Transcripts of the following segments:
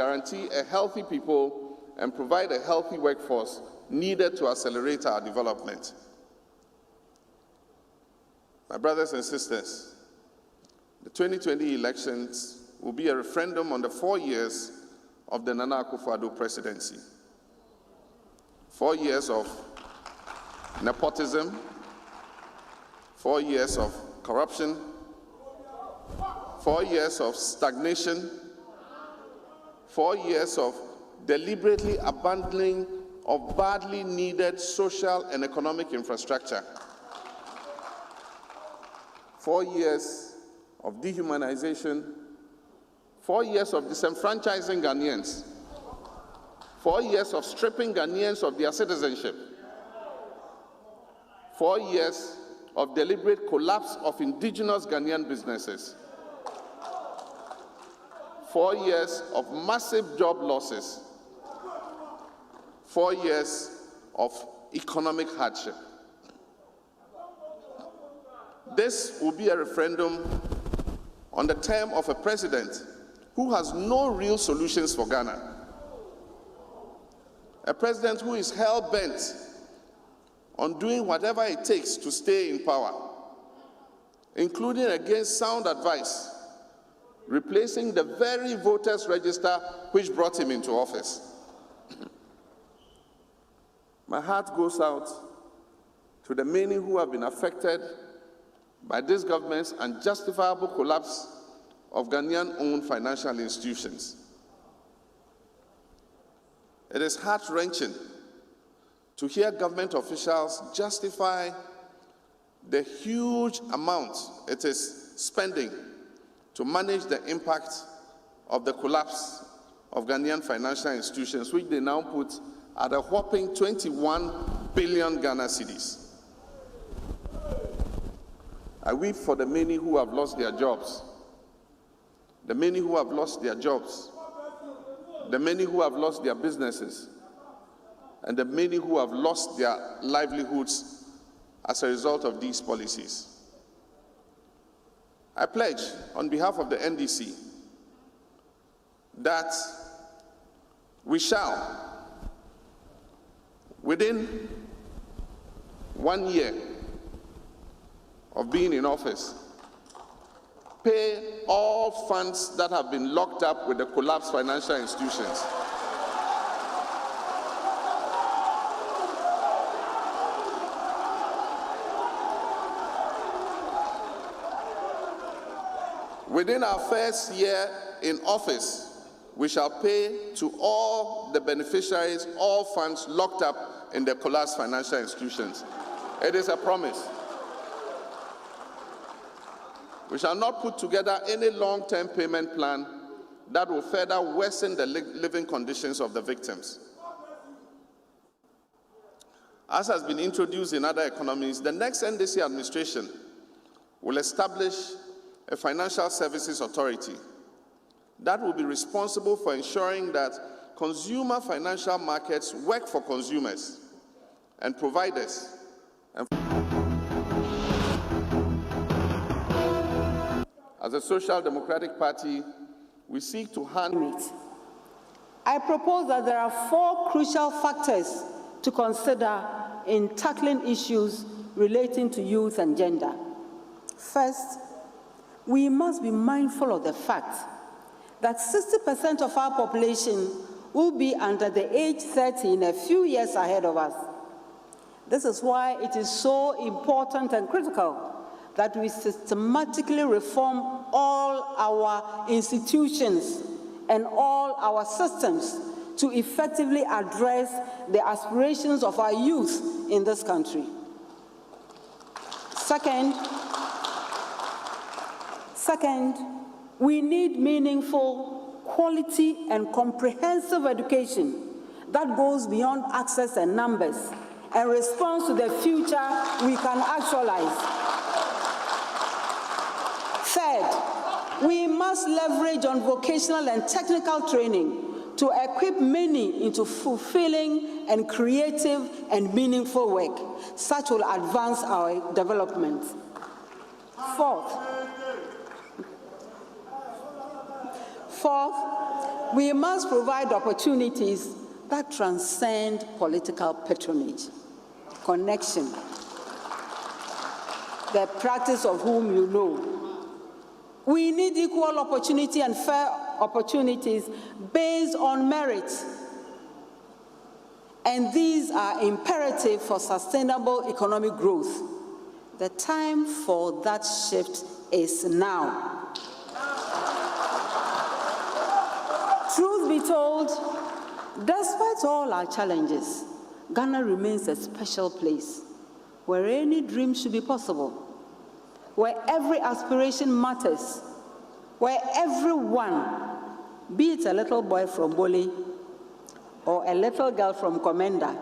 guarantee a healthy people and provide a healthy workforce needed to accelerate our development. My brothers and sisters, the 2020 elections will be a referendum on the 4 years of the Nana Akufo Adoo presidency. 4 years of nepotism, 4 years of corruption, 4 years of stagnation, 4 years of deliberately abandoning of badly needed social and economic infrastructure, 4 years of dehumanization, 4 years of disenfranchising Ghanaians, 4 years of stripping Ghanaians of their citizenship, 4 years of deliberate collapse of indigenous Ghanaian businesses, 4 years of massive job losses, 4 years of economic hardship. This will be a referendum on the term of a president who has no real solutions for Ghana. A president who is hell-bent on doing whatever it takes to stay in power, including against sound advice, replacing the very voters' register which brought him into office. My heart goes out to the many who have been affected by this government's unjustifiable collapse of Ghanaian-owned financial institutions. It is heart-wrenching to hear government officials justify the huge amount it is spending to manage the impact of the collapse of Ghanaian financial institutions, which they now put at a whopping 21 billion Ghana cedis. I weep for the many who have lost their jobs, the many who have lost their jobs, the many who have lost their businesses, and the many who have lost their livelihoods as a result of these policies. I pledge on behalf of the NDC that we shall, within 1 year of being in office, pay all funds that have been locked up with the collapsed financial institutions. Within our first year in office, we shall pay to all the beneficiaries all funds locked up in the collapsed financial institutions. It is a promise. We shall not put together any long-term payment plan that will further worsen the living conditions of the victims. As has been introduced in other economies, the next NDC administration will establish a financial services authority that will be responsible for ensuring that consumer financial markets work for consumers and providers. As a Social Democratic Party, we seek to handle it. I propose that there are 4 crucial factors to consider in tackling issues relating to youth and gender. First, we must be mindful of the fact that 60% of our population will be under the age 30 in a few years ahead of us. This is why it is so important and critical that we systematically reform all our institutions and all our systems to effectively address the aspirations of our youth in this country. Second, we need meaningful, quality, and comprehensive education that goes beyond access and numbers and responds to the future we can actualize. Third, we must leverage on vocational and technical training to equip many into fulfilling and creative and meaningful work. Such will advance our development. Fourth, we must provide opportunities that transcend political patronage, connection, the practice of whom you know. We need equal opportunity and fair opportunities based on merit. And these are imperative for sustainable economic growth. The time for that shift is now. Truth be told, despite all our challenges, Ghana remains a special place where any dream should be possible, where every aspiration matters, where everyone, be it a little boy from Boli or a little girl from Komenda,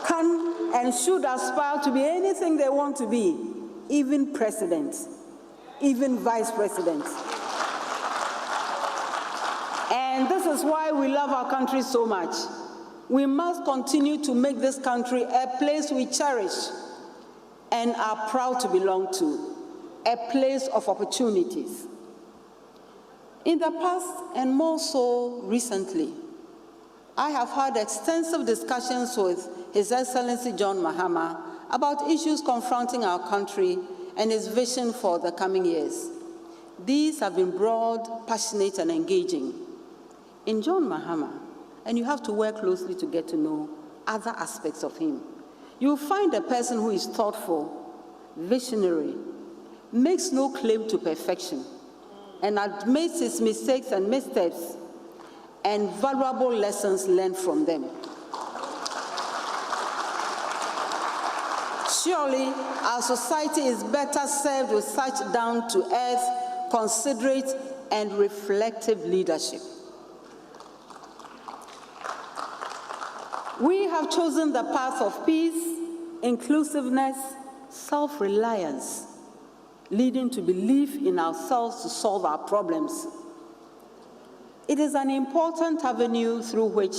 can and should aspire to be anything they want to be, even presidents, even vice presidents. And this is why we love our country so much. We must continue to make this country a place we cherish and are proud to belong to, a place of opportunities. In the past, and more so recently, I have had extensive discussions with His Excellency John Mahama about issues confronting our country and his vision for the coming years. These have been broad, passionate, and engaging. In John Mahama, and you have to work closely to get to know other aspects of him, you'll find a person who is thoughtful, visionary, makes no claim to perfection, and admits his mistakes and missteps, and valuable lessons learned from them. Surely, our society is better served with such down-to-earth, considerate, and reflective leadership. We have chosen the path of peace, inclusiveness, self-reliance, leading to belief in ourselves to solve our problems. It is an important avenue through which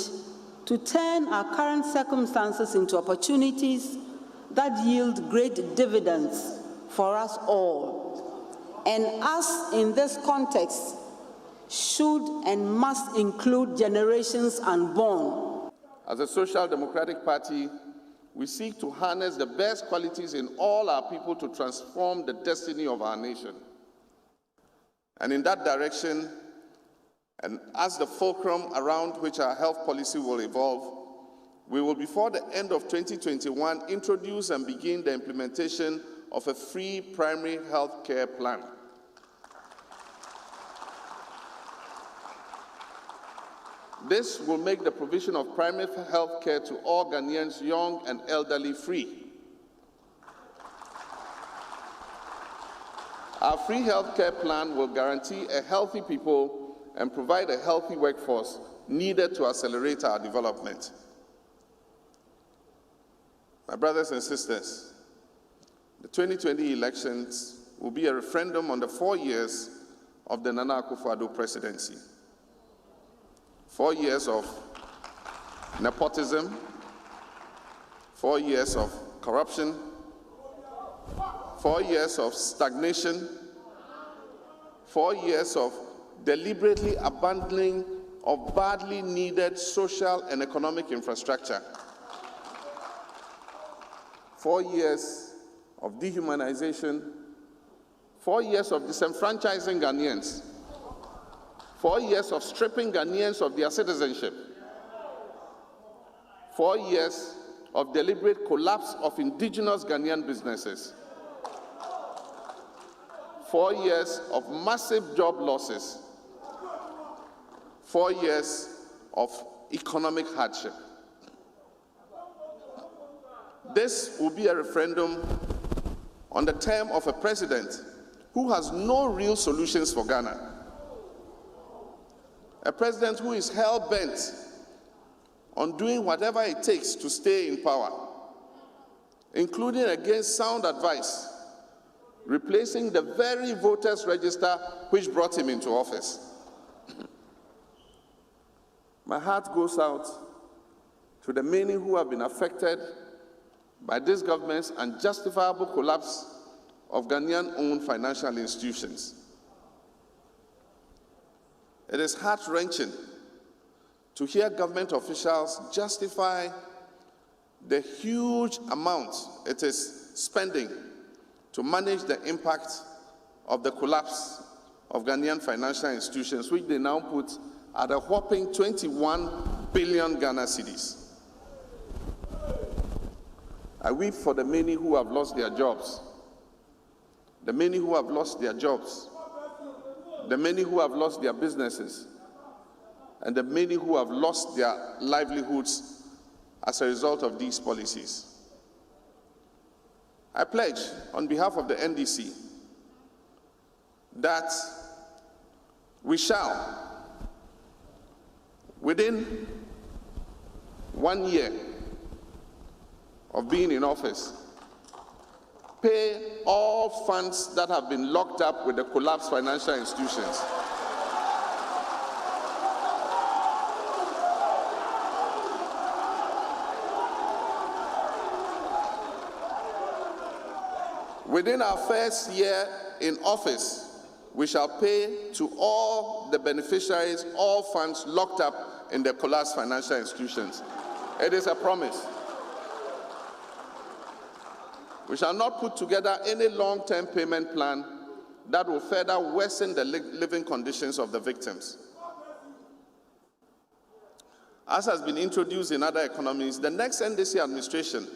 to turn our current circumstances into opportunities that yield great dividends for us all. And us, in this context, should and must include generations unborn. As a Social Democratic Party, we seek to harness the best qualities in all our people to transform the destiny of our nation. And in that direction, and as the fulcrum around which our health policy will evolve, we will, before the end of 2021, introduce and begin the implementation of a free primary health care plan. This will make the provision of primary health care to all Ghanaians, young and elderly, free. Our free health care plan will guarantee a healthy people and provide a healthy workforce needed to accelerate our development. My brothers and sisters, the 2020 elections will be a referendum on the 4 years of the Nana Akufo Adoo presidency. 4 years of nepotism, 4 years of corruption, 4 years of stagnation, 4 years of deliberately abandoning of badly needed social and economic infrastructure, 4 years of dehumanization, 4 years of disenfranchising Ghanaians, 4 years of stripping Ghanaians of their citizenship, 4 years of deliberate collapse of indigenous Ghanaian businesses, 4 years of massive job losses, 4 years of economic hardship. This will be a referendum on the term of a president who has no real solutions for Ghana. A president who is hell-bent on doing whatever it takes to stay in power, including against sound advice, replacing the very voters' register which brought him into office. My heart goes out to the many who have been affected by this government's unjustifiable collapse of Ghanaian-owned financial institutions. It is heart-wrenching to hear government officials justify the huge amount it is spending to manage the impact of the collapse of Ghanaian financial institutions, which they now put at a whopping 21 billion Ghana cedis. I weep for the many who have lost their jobs, the many who have lost their jobs, the many who have lost their businesses, and the many who have lost their livelihoods as a result of these policies. I pledge on behalf of the NDC that we shall, within 1 year of being in office, pay all funds that have been locked up with the collapsed financial institutions. Within our first year in office, we shall pay to all the beneficiaries all funds locked up in the collapsed financial institutions. It is a promise. We shall not put together any long-term payment plan that will further worsen the living conditions of the victims. As has been introduced in other economies, the next NDC administration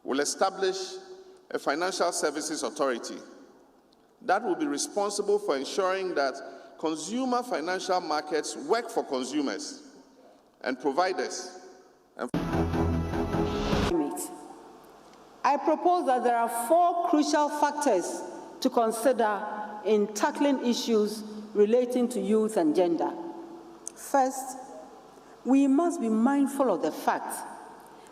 will establish a financial services authority that will be responsible for ensuring that consumer financial markets work for consumers and providers. I propose that there are 4 crucial factors to consider in tackling issues relating to youth and gender. First, we must be mindful of the fact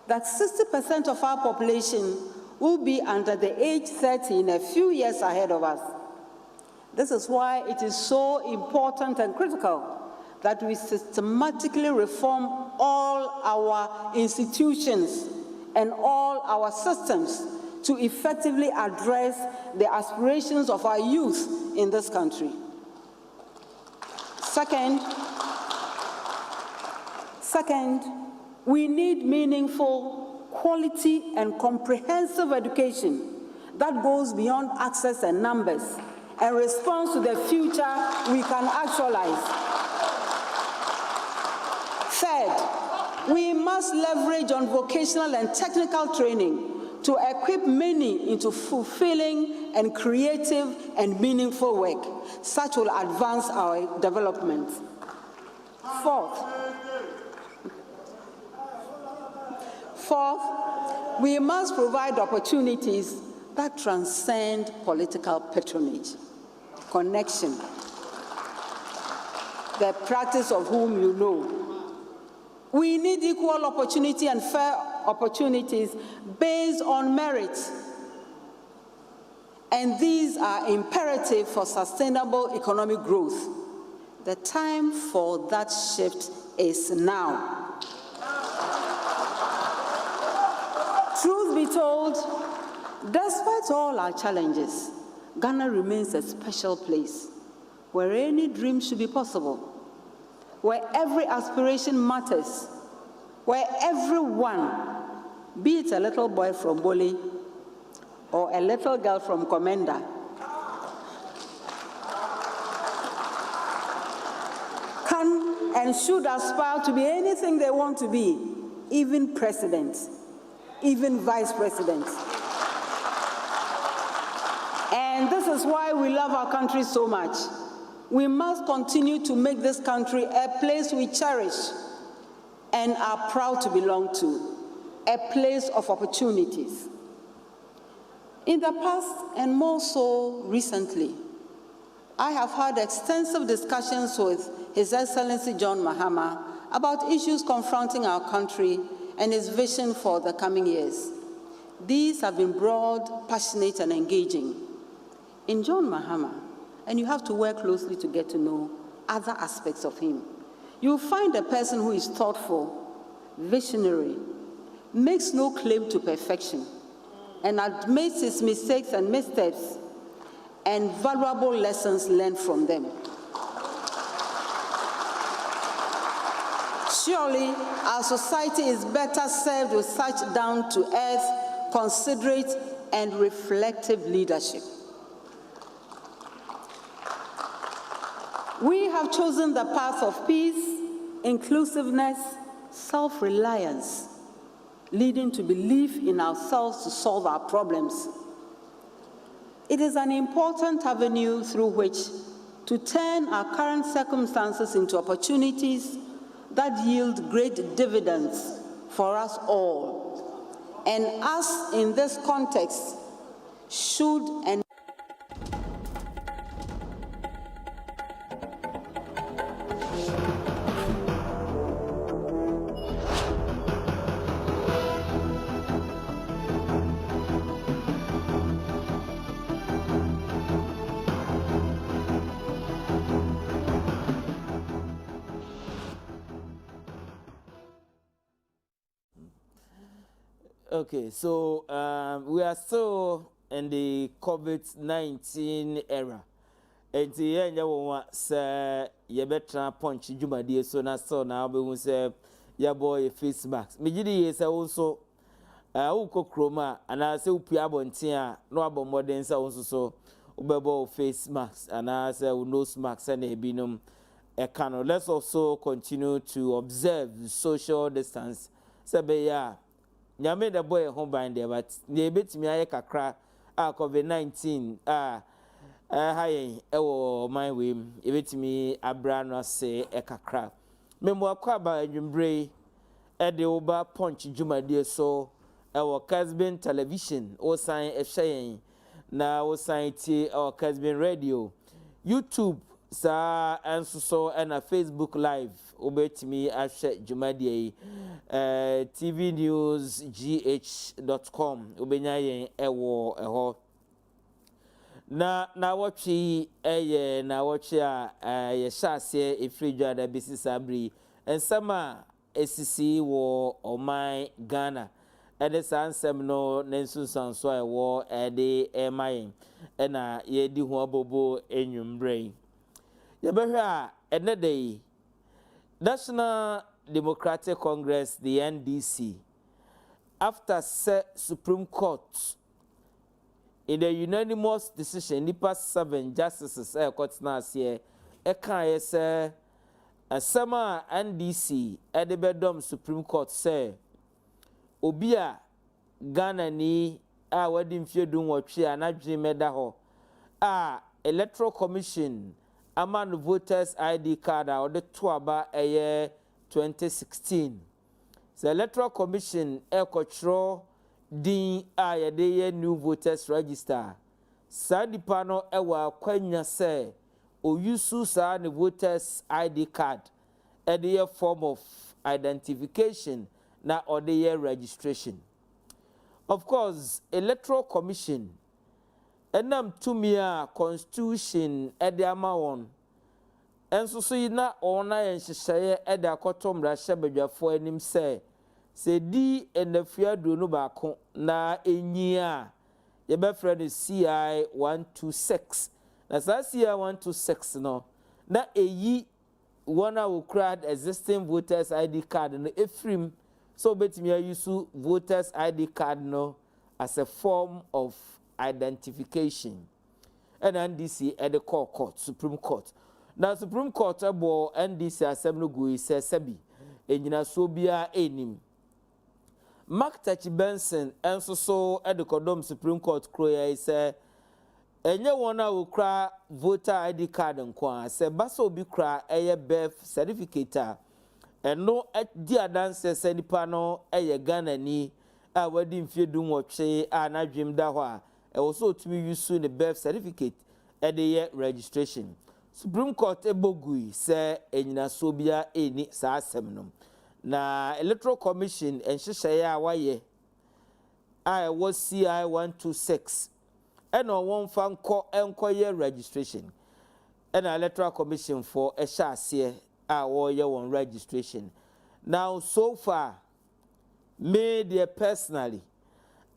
that 60% of our population will be under the age 30 in a few years ahead of us. This is why it is so important and critical that we systematically reform all our institutions and all our systems to effectively address the aspirations of our youth in this country. Second, we need meaningful, quality, and comprehensive education that goes beyond access and numbers and responds to the future we can actualize. Third, we must leverage on vocational and technical training to equip many into fulfilling and creative and meaningful work. Such will advance our development. Fourth, we must provide opportunities that transcend political patronage. Connection, the practice of whom you know. We need equal opportunity and fair opportunities based on merit. And these are imperative for sustainable economic growth. The time for that shift is now. Truth be told, despite all our challenges, Ghana remains a special place where any dream should be possible, where every aspiration matters, where everyone, be it a little boy from Boli or a little girl from Komenda, can and should aspire to be anything they want to be, even presidents, even vice presidents. And this is why we love our country so much. We must continue to make this country a place we cherish and are proud to belong to, a place of opportunities. In the past, and more so recently, I have had extensive discussions with His Excellency John Mahama about issues confronting our country and his vision for the coming years. These have been broad, passionate, and engaging. In John Mahama, and you have to work closely to get to know other aspects of him, you'll find a person who is thoughtful, visionary, makes no claim to perfection, and admits its mistakes and missteps and valuable lessons learned from them. Surely, our society is better served with such down-to-earth, considerate, and reflective leadership. We have chosen the path of peace, inclusiveness, self-reliance, leading to belief in ourselves to solve our problems. It is an important avenue through which to turn our current circumstances into opportunities that yield great dividends for us all. And us, in this context, should and Okay, so we are still in the COVID-19 era. And the end of say you better punch Jumadi so na so now we say your boy face mask. Mijidi is also uko chroma and I say upia bontia no abo modern say also so ubebo face mask and I say nose mask and ebinum ekano. Let's also continue to observe social distance. Say ya Nyame the boy home bind there, but ne betimi aye kakra COVID-19 haye ewo my way ebetimi abra no ase kakra. Memo akwa ba adwumbre e de oba punch dwumade so ewo Kessben television o sign ehyen na o sign ti o Kessben radio YouTube sa enso so na Facebook live obetimi ahwe dwumade tvnewsgh.com obenya yen ewo eho na watchi na watchi a ye shase efridwa da bisisa bri ensama esisi wo oman Ghana ede sansem no nensunsan so ewo ede emayen na ye di ho abobo enwumbre ye behwe a enedei National Democratic Congress, the NDC, after Supreme Court, in the unanimous decision, the past 7 justices, Sama NDC, at the bedroom Supreme Court, say, Obia, Ghana ni, wedding few doing what she and Ajay Medaho, Electoral Commission, among voters ID card or the Tuaba a year 2016. The Electoral Commission control the new voters register. Sadipano ewa kwenya se o yusu sa the voters ID card at the form of identification na or the year registration. Of course, Electoral Commission enam tumia Constitution ede amawon enso so yina ona yenhyehyeye ede akotom rahye badwafo anim se di enafiado no baako na enyia ye be frɛ CI 126 na sa CI 126 no na eyi one who cried existing voters ID card no efrim so betimi ayusu voters ID card no as a form of identification. And NDC at the court, Supreme Court. Now Supreme Court abo NDC assembly go say sebi enyina so bia enim. Mark Tachi Benson enso so at the Kodom Supreme Court kroya say enye wona wo kra voter ID card nkwa say basa obi kra eye birth certificate eno di adanse se nipa no eye Ghana ni a wadi mfiedu nwotwe a na dwem da ho a also to be used the birth certificate at the year registration. Supreme Court ebogui say enyina sobia eni sa asem na Electoral Commission enhyehyeye a waye I was CI 126 and on one fan enko year registration and Electoral Commission for a shase a year one registration. Now so far made personally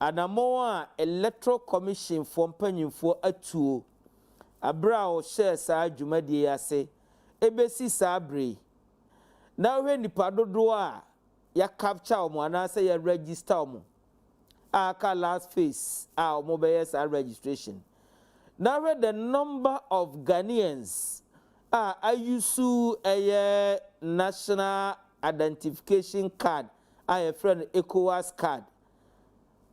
Anamoa Electoral Commission for mpanyimfo atuo abra o share saa dwumadie ase ebesi saa bre na hwe nipa dodo a ya capture omo anase ya register omo aka last phase a omo be yes registration. Now read the number of Ghanaians ayusu a national identification card a friend ECOWAS card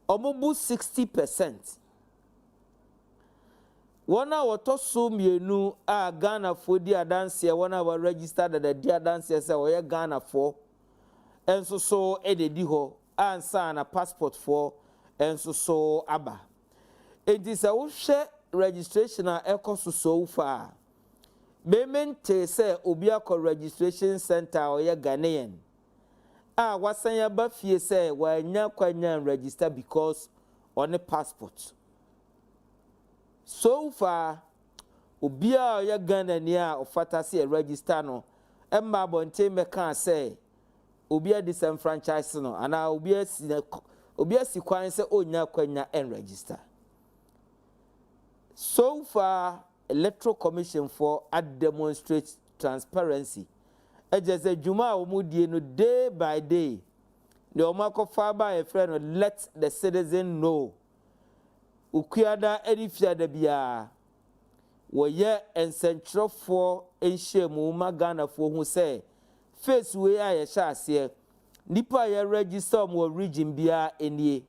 omobu 60%. One hour to so mienu Ghana for the adanse 1 hour registered at the dia dance say we Ghana for and so ededi ho ansa na passport for and so aba. It is a share registration ekoso so far. Bemente say obi akọ registration center oye Ghanaian. Wasan ya ba fie say wanya kwanya register because on a passport. So far obi a oye Ghanaian a ofata say register no emma bonte me kan say obi a disenfranchise no ana obi a si kwan say onya kwanya en register. So far, Electoral Commission for demonstrate transparency. Just a juma omudie no day by day. The omako faba a friend let the citizen know. Ukuada edifia de bia. Woye en central for enshemu Ghana for who say face we a sha se nipa ye register mo region bia enie.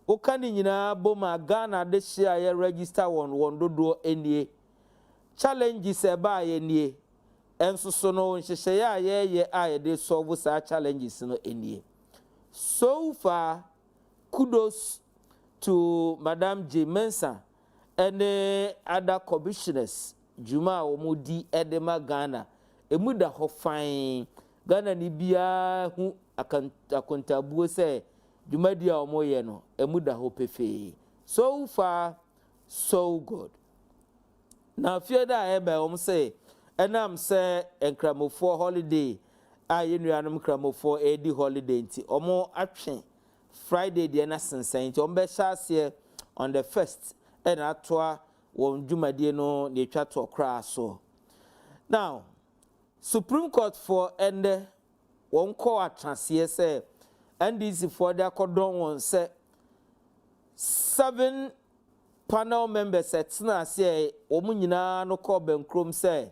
Okani nyina boma Ghana de share ye register won dodo enie challenges e ba ye nie enso so no nhyehyɛ ya ye a de solve sa challenges no enie. So far kudos to Madam J Mensa and other commissioners juma omudi edema Ghana emuda ho fine Ghana ni bia hu akontabuo say Jumadia omoye no emuda hopefe. So far so good. Now fear that ebe say enam say enkramofo holiday yenuanum kramofo edi holiday nti omo atwe Friday de na sensen nti ombe hyase on the 1st and atwa won Jumadie no ne twa to kra so. Now Supreme Court for ende won ko atrase say NDC for their cordon one say 7 panel members at na say omunyina no call benkrom say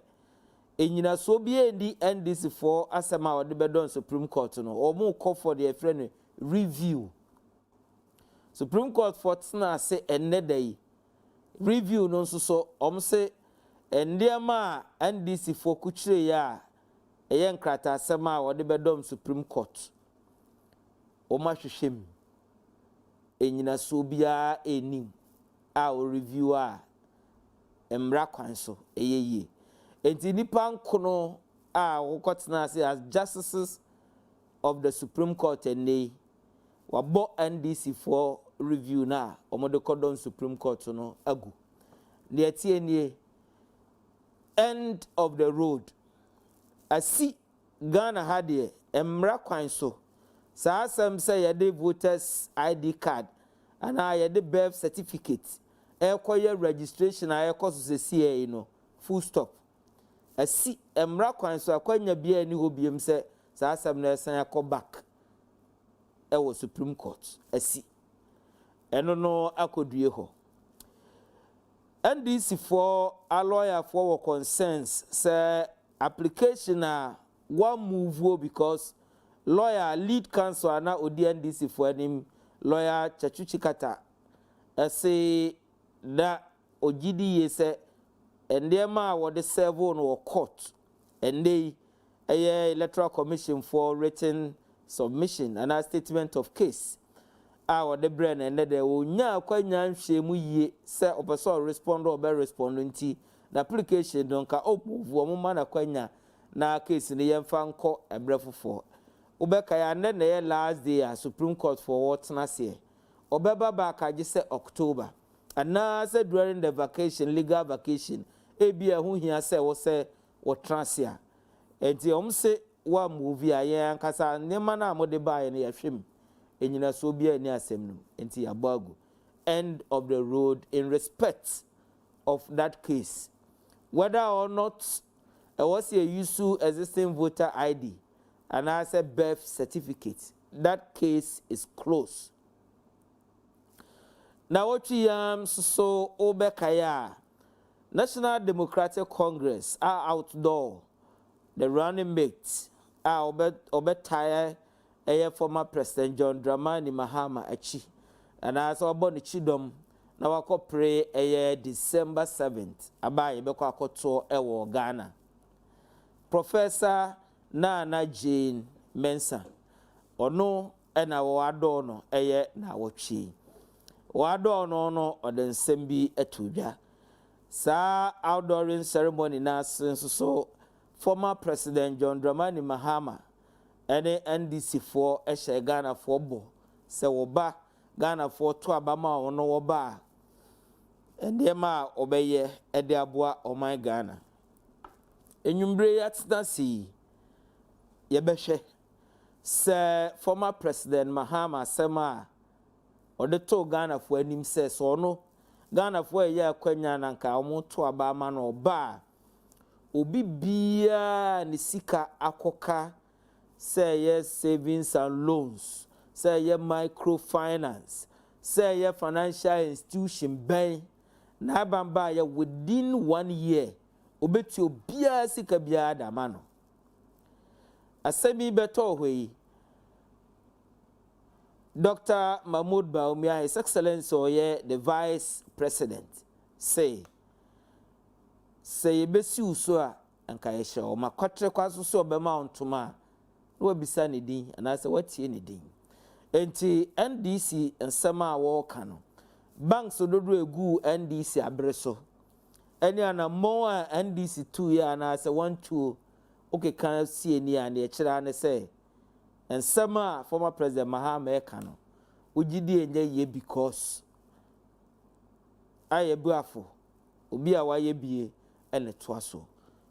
enyina so bi endi NDC for asema o de bedon Supreme Court no omu call for the friend review. Supreme Court for na say enedai review no so say endiama NDC for kuchire ya eyen krata asema o de bedon Supreme Court. Oma hwehwem enyina so bia enim a o review a emra kwan so eyeye enti nipa nkono a wokotena say as justices of the Supreme Court and wabo NDC for review na omode kodon Supreme Court no agu ne etie nie end of the road asi Ghana hade emra kwan so sa some say yede voters ID card and yede birth certificate ekoye registration ayekoso se CA no full stop asi emra kwan so akwanya bia ni hobiem se sa some na san yakọ back ewo Supreme Court asi eno no akodue ho NDC for a lawyer for concerns say application one move because lawyer lead counsel ana ODNDC for him lawyer Chachuchikata say that ogidi say and them what the serve on court and they electoral commission for written submission and a statement of case our the brain and they will nya kwanya nhwemu yie say opeso respond or be respondenti the application don't ka move wo ma na kwanya na case ni yemfa nko ebrefofo Obeka ya nene last day a Supreme Court for what nase. Obeba back I just say October. And now say during the vacation, legal vacation, ebia who here say what transia. Enti say one movie a year kasa nema na mo de buy na yahwem. enyina so bia ni asem no enti yabago. End of the road in respect of that case, whether or not was a use existing voter ID and as a birth certificate. That case is closed. Now what we so obekaya National Democratic Congress are outdoor. The running mates are obetire a former President John Dramani Mahama achi. And as our body chidom, now I pray a December 7th. Abai beko akoto ewo Ghana. Professor Nana Jane Mensah. Ono ena wado no eye na wochi. Wado no o den sembi etudwa. Sa outdooring ceremony na so former President John Dramani Mahama ene NDC for ehye Ghana for bo se woba Ghana for to abama ono woba endema obeye ede aboa oman Ghana enwumbre yatnasi yebehwe se former President Mahama sema ode to Ghana for anim se so no Ghana for ye akwanya nanka omo to abama no ba obi bia ni sika akoka say yes savings and loans, say yes microfinance, say yes financial institution bank na bamba ya within 1 year obeti obia sika bia da mano asemi beto hwe Dr. Mahmoud Bawumia, His Excellency Oye, the Vice President, say besi usua anka yesha o makwatre kwaso so be mount ma no bisa ne din and I say what ye ne din enti NDC ensema wo ka no banks ododo egu NDC abreso eni ana mo a NDC 2 ya na say 1 okay kan see ni an e kira ne say ensema former President Mahama e ka no ugidi enye ye because ayebuafo obi a waye bie ene toaso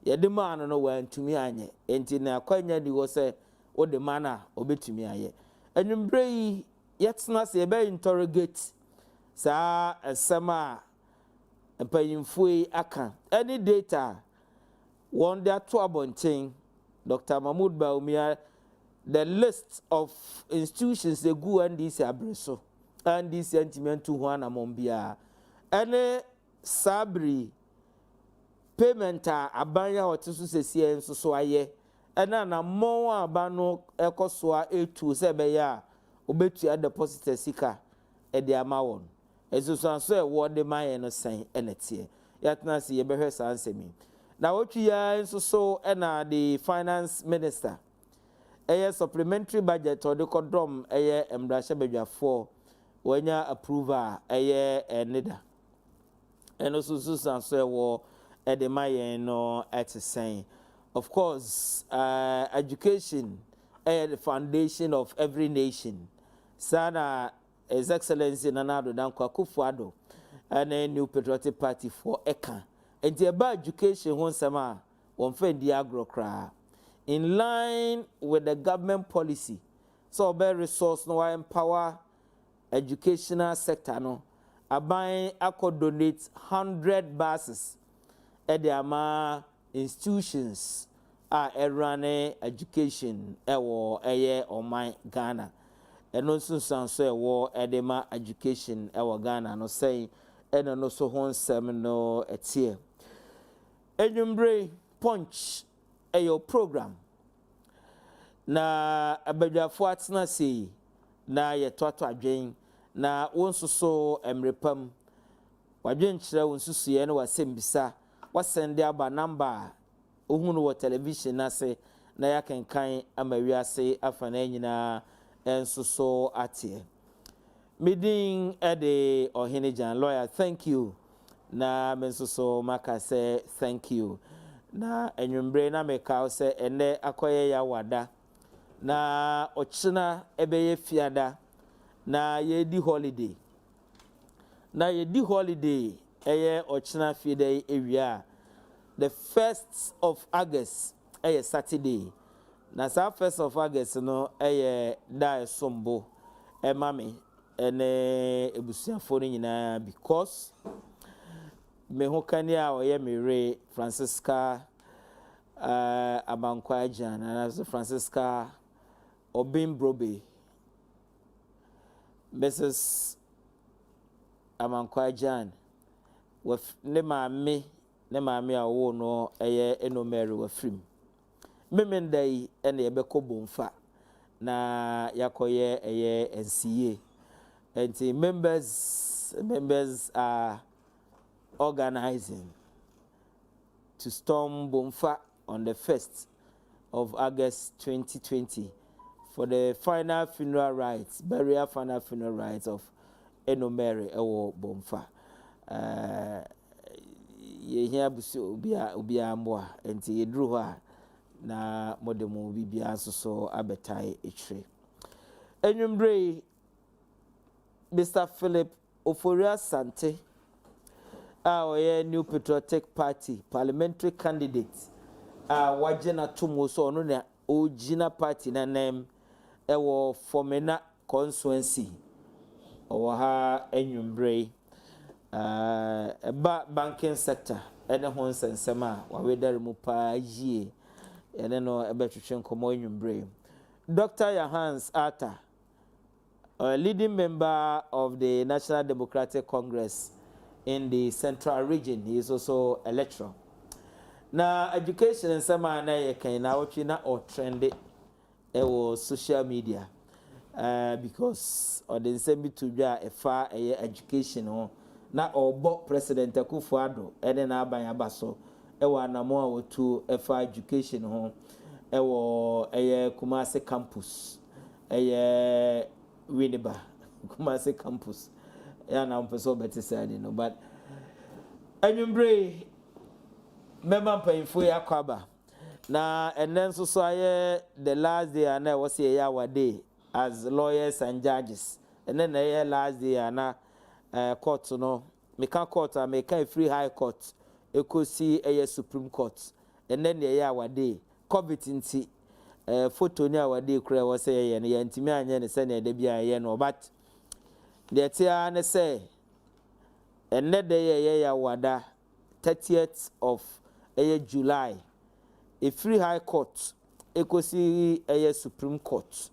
yede man no wantumi anye enti na akwanya di wo se wo de mana obetumi aye enwumbre yi yetna se be interrogate sa esema empayimfui aka any data won their to abonten Dr. Mahmoud Bawumia the list of institutions they go and this abreso and this sentiment to Juana Mombia any sabri payment abanya otisu sesie nso so aye ena na mo abano ekosoa etu se be ya obetua deposit sika e de ama won esusu so e wo de man no sen enetie yatna se ye behwe sansemi na wotwi ya nso so ena the finance minister eye supplementary budget or the kodom eye embrashe bedwafo wanya approval eye enida eno susu sanso e wo edemaye no at saying of course education is the foundation of every nation sana His Excellency Nana Akufo Adoo and a new patriotic party for eka and the about education won sama won fendi agro kra in line with the government policy so be resource no empower educational sector no aban akọ donate 100 buses Ediama institutions are running education ewo eye oman Ghana eno sunsan so ewo edema education ewo Ghana no say eno no so hon no etie enwumbre punch eyo program na abadwafo atena sei na ye toto adwen na wonsoso emrepam wadwen kire wonsusuye na wasembisa wasende aba number ohunu wo television na se na yakenkan amawiase afana nyina ensoso atie meeting ede Ohene Gyan lawyer thank you na mensoso maka say thank you na enwumbre na meka say ene akoye ya wada na ochina ebeye fiada na yedi holiday eye ochina fide ewia the 1st of August Saturday na sa 1st of August no da sombo Mami ene ebusuafo ni nyina because me ho kania oye mere Francisca Amankwah Gyan and Francisca Obimbrobe Mrs. Amankwah Gyan with ne maame a wo no eye enomere wafrim memendai ene yebekọ bomfa na yakoye eye NCA and the members are organizing to storm Bomfa on the 1st of August 2020 for the final funeral rites, burial final funeral rites of Enomere Ewo Bomfa. Ye here ubia mwa enti yedru ha na modemu bibia so abetai etre. Enyumbre Mr. Philip Ofori-Asante, our new patriotic party parliamentary candidate, wajena tumo so no na ojina party na name ewo Fomena Constituency oha enyumbre banking sector ene ho nsensema wa wedare mu pa yie ene no ebetwetwe nkomo enyumbre Dr. Yarhands Ata, a leading member of the National Democratic Congress in the Central Region. He is also a lecturer. Now, education in some manner can now or trendy social media because or the same to a far education na or President Akufo Adoo and then Abaso ewa na mo to a far education ewo Kumasi campus Winneba Kumasi campus na mpeso better said you know but enyumbre member painful yakwaba na and then so the last day and I was here our day as lawyers and judges and then the last day na court no meka court meka free high court ekosi Supreme Court and then the our day COVID inti photo ni our day kura was say ye ntimi anye ne se na de bia ye no but the tia ne say and net day ya wada 30th of July a free high court ekosi Supreme Court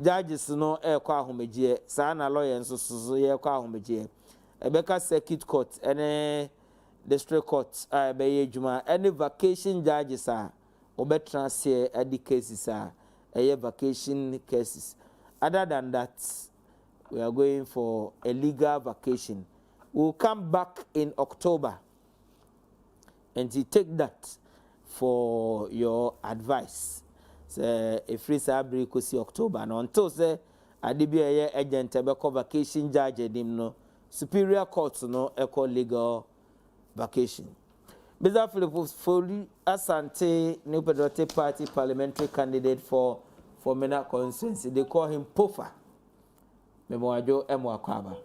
judges no kwa ahomeje sa na lawyers so ye kwa ahomeje ebeka circuit court ene district court be juma any vacation judges are obetransfer adi cases are vacation cases. Other than that, we are going for a legal vacation. We'll come back in October and you take that for your advice. So a free sabri kusi October and until say adibia agent ebeko vacation judge no superior court no eco legal vacation. Mr. Philip Ofori-Asante, New Patriotic Party parliamentary candidate for Fomena Constituency. They call him Pofa. Memoajo Emwakwaba.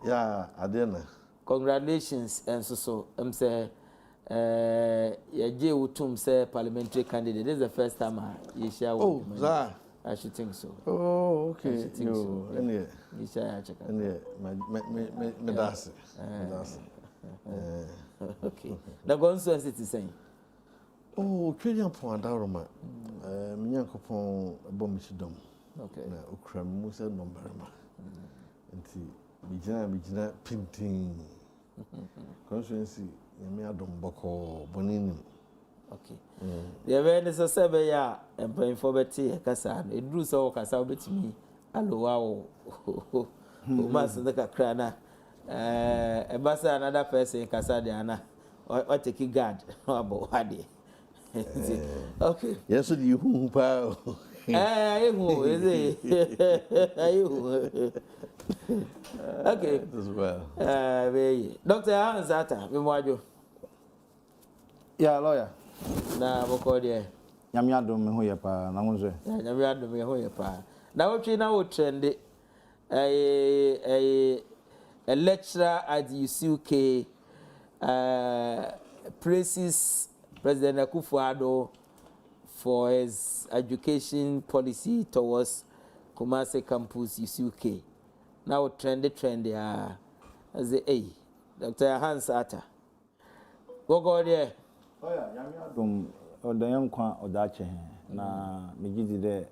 Yeah, Adena. Congratulations, and so say Utum say parliamentary candidate. This is the first time you share with me. Oh, I should think so. Oh, okay. I should think so. You share check. Me das. Okay. The constituency is saying. Oh, Kenya point Daroma. Minyankopon bomishidom. Okay. Na ukra musa nombarama. Nti bijina painting. Constituency yemi adom boko bonini. Okay. The awareness of ya and paying for Betty Kasa. It drew so Kasa betimi. Allo wow. Master the Kakrana. Basa another person Kasa Diana. What take guard about Hadi. Okay. Yes, so you who power. Okay. As well. Dr. Hanzata, Mimwajo. Yeah, lawyer. Na boko de. Nyamiado me ho ye pa na ngonzo. Nyamiado me ho ye pa. Na wotwe na wo trend a lecturer at UCUK praises President Akufo Adoo for his education policy towards Kumasi campus UK. Now trendy as the A. Dr. Yarhands Ata. What go there? Oh yeah, Yami Adoo Odayankwa Odache na megidi there.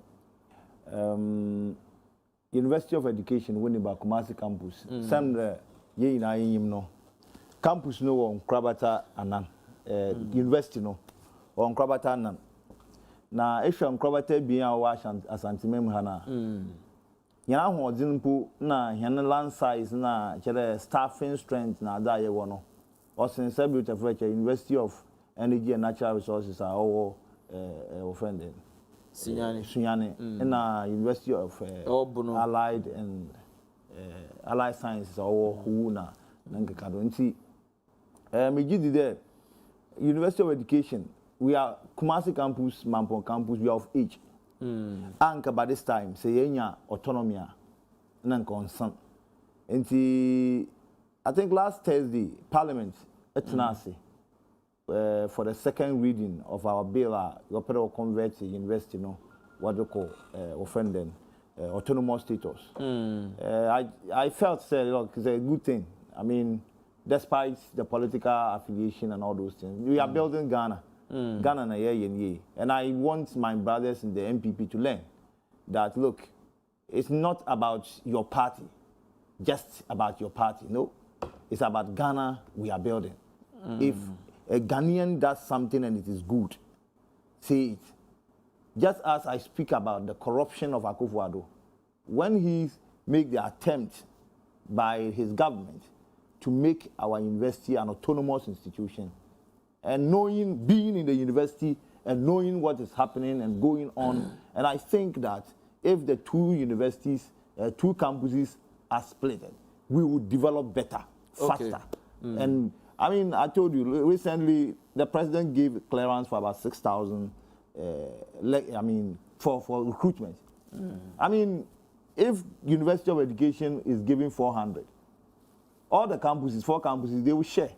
University of Education when about Kumasi campus. Some ye na yim no. Campus no on Krabata anan. University no on Krabata anan. Na if you Krabata biya wa Asante hana. Yana ho dinpu na yana land size na chere staffing strength na da ye wono. Osin Sabute for University of Energy and Natural Resources are all offended. Sunyani and University of Allied and Allied Sciences or who na Nankado. Nti megidi there University of Education, we are Kumasi campus, Mampong campus, we are of each. Anka by this time, say yenya autonomy and concern. Nti I think last Thursday, Parliament etnasi for the second reading of our bill, your will convert the university, no, what they call offending autonomous status. I felt look, it's a good thing. I mean, despite the political affiliation and all those things, we are building Ghana. Ghana na ye. And I want my brothers in the MPP to learn that, look, it's not about your party, just about your party. No, it's about Ghana we are building. If a Ghanaian does something and it is good, say it. Just as I speak about the corruption of Akufo Adoo, when he made the attempt by his government to make our university an autonomous institution, and being in the university and knowing what is happening and going on, and I think that if the two universities, two campuses are split, we would develop better, faster. And I mean, I told you recently the president gave clearance for about 6,000. I mean, for recruitment. I mean, if University of Education is giving 400, all the campuses, 4 campuses, they will share.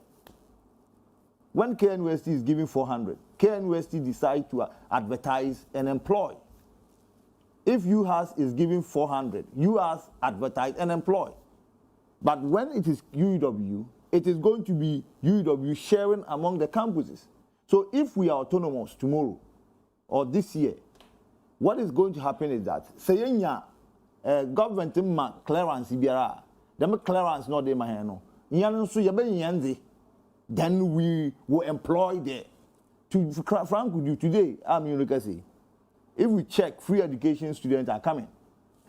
When KNUST is giving 400, KNUST decides to advertise and employ. If UHAS is giving 400, UHAS advertise and employ. But when it is UW, it is going to be UW sharing among the campuses. So if we are autonomous tomorrow or this year, what is going to happen is that sayenya government ma clearance biara, them clearance not de maheno. Then we will employ there. To frank with you today, I'm university. If we check, free education students are coming.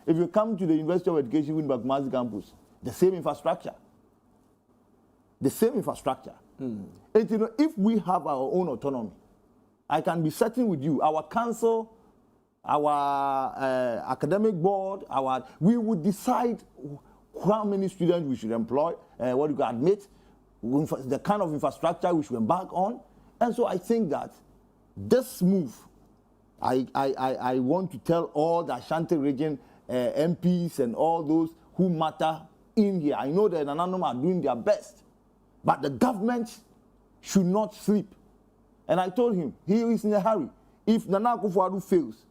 If you come to the University of Education with Bakumazi campus, the same infrastructure. The same infrastructure. And you know, if we have our own autonomy, I can be certain with you, our council, our academic board, we would decide how many students we should employ, what we could admit, the kind of infrastructure we should embark on. And so I think that this move, I want to tell all the Ashanti region MPs and all those who matter in here. I know that Nananom are doing their best, but the government should not sleep. And I told him, he is in a hurry. If Nana Akufo Adoo fails,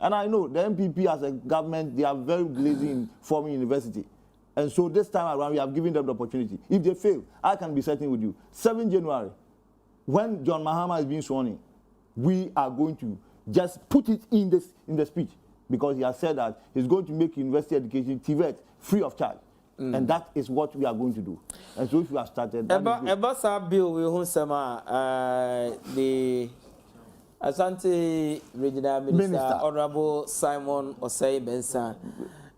and I know the MPP as a government, they are very lazy in forming university. And so this time around, we have given them the opportunity. If they fail, I can be certain with you. 7 January, when John Mahama is being sworn in, we are going to just put it in the speech, because he has said that he's going to make university education TVET free of charge. And that is what we are going to do. And so if we have started... About that bill, we will say the Asante Regional Minister, Honorable Simon Osei Benson,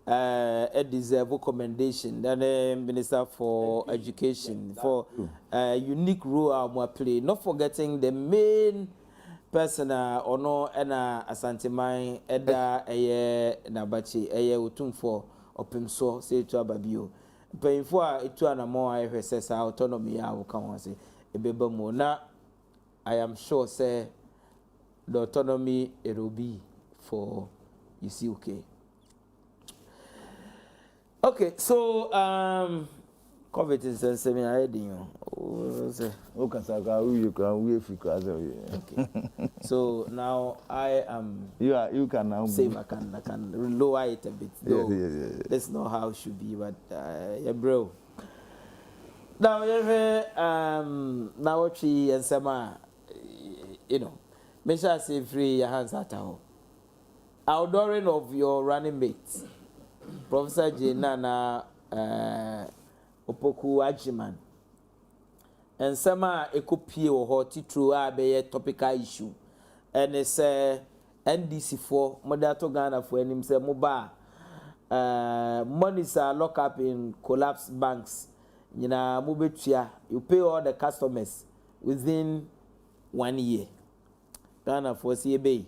a deserved commendation. Then the Minister for Education, for a unique role I play. Not forgetting the main person or no Asante Mai Eda Eye Nabachi Eye Utumfo Opimso say to Ababio. Painful it to an more IFSS autonomy I will come and say a baby mona. I am sure say the autonomy it will be for you see okay. Okay, so COVID is a semi-heading. Okay. So now I am. You can now save. I can lower it a bit. Though that's not how it should be, but yeah, bro. Now now she and Sama, you know, make sure I say free Yarhands at home. Outdooring of your running mates, Professor Gyan Opoku-Agyemang, and Sama ekopie or titru be a topical issue, and it's NDC4 Modato Ghana for him say mobile monies are locked up in collapsed banks. You know, you pay all the customers within 1 year. Ghana for CB.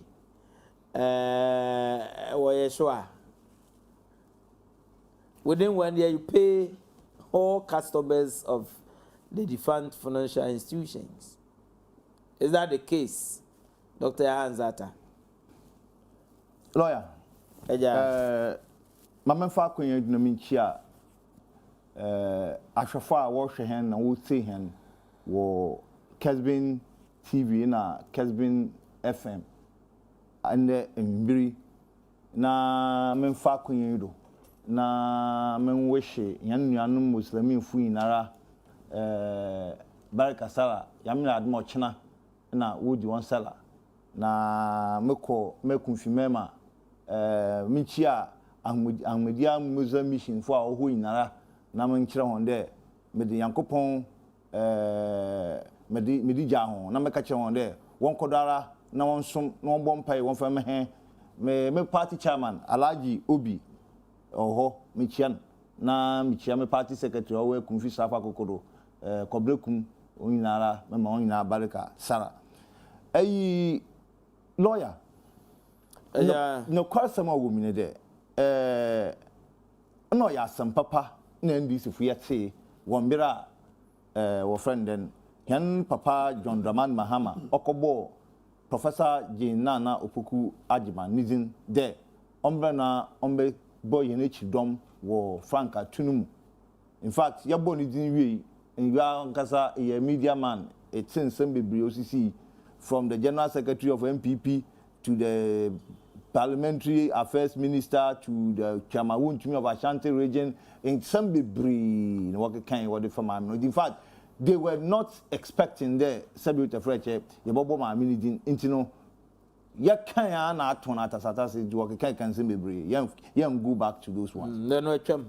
Within 1 year, you pay all customers of the defunct financial institutions. Is that the case, Dr. Yarhands? Lawyer, Mama Fakunya Dinaminchia. Ashafa wash hand and would see hand wo Kessben TV na Kessben FM and mbiri na memfa kunyido na menwehye yanu muslimin fu yinara barka sala yamina admo china na wodi won sala na mekunfimema minchia ahmedia musa mission fo a ho yinara na man kire hon de me de yankopon me di ja ho na me ka kire hon de won kodara na won som na won bompai won fa me party chairman Alhaji Obi oho me chian na me chia me party secretary owe kunfi safa kokodo kobrekum onyinara me ma onyina barika sara ayi lawyer no kwasama wo mi ne de no ya sam papa na NDC fu yete wombira wo friend den yan papa John Dramani Mahama okobo Professor Gyan Opoku-Agyemang nizin de ombre na ombe boy yen chidom wo Franka tunum. In fact ya bo nizin wi ngwa nkasa a media man etin sembebri OCC from the General Secretary of MPP to the Parliamentary Affairs Minister to the Chairman of Ashanti region in sembebri no work kan what the farmer. In fact they were not expecting the Sabi Utafreche, Yabobo Mamini Intino. Ya can na atona tasata say do work can sembebri. Yam go back to those ones.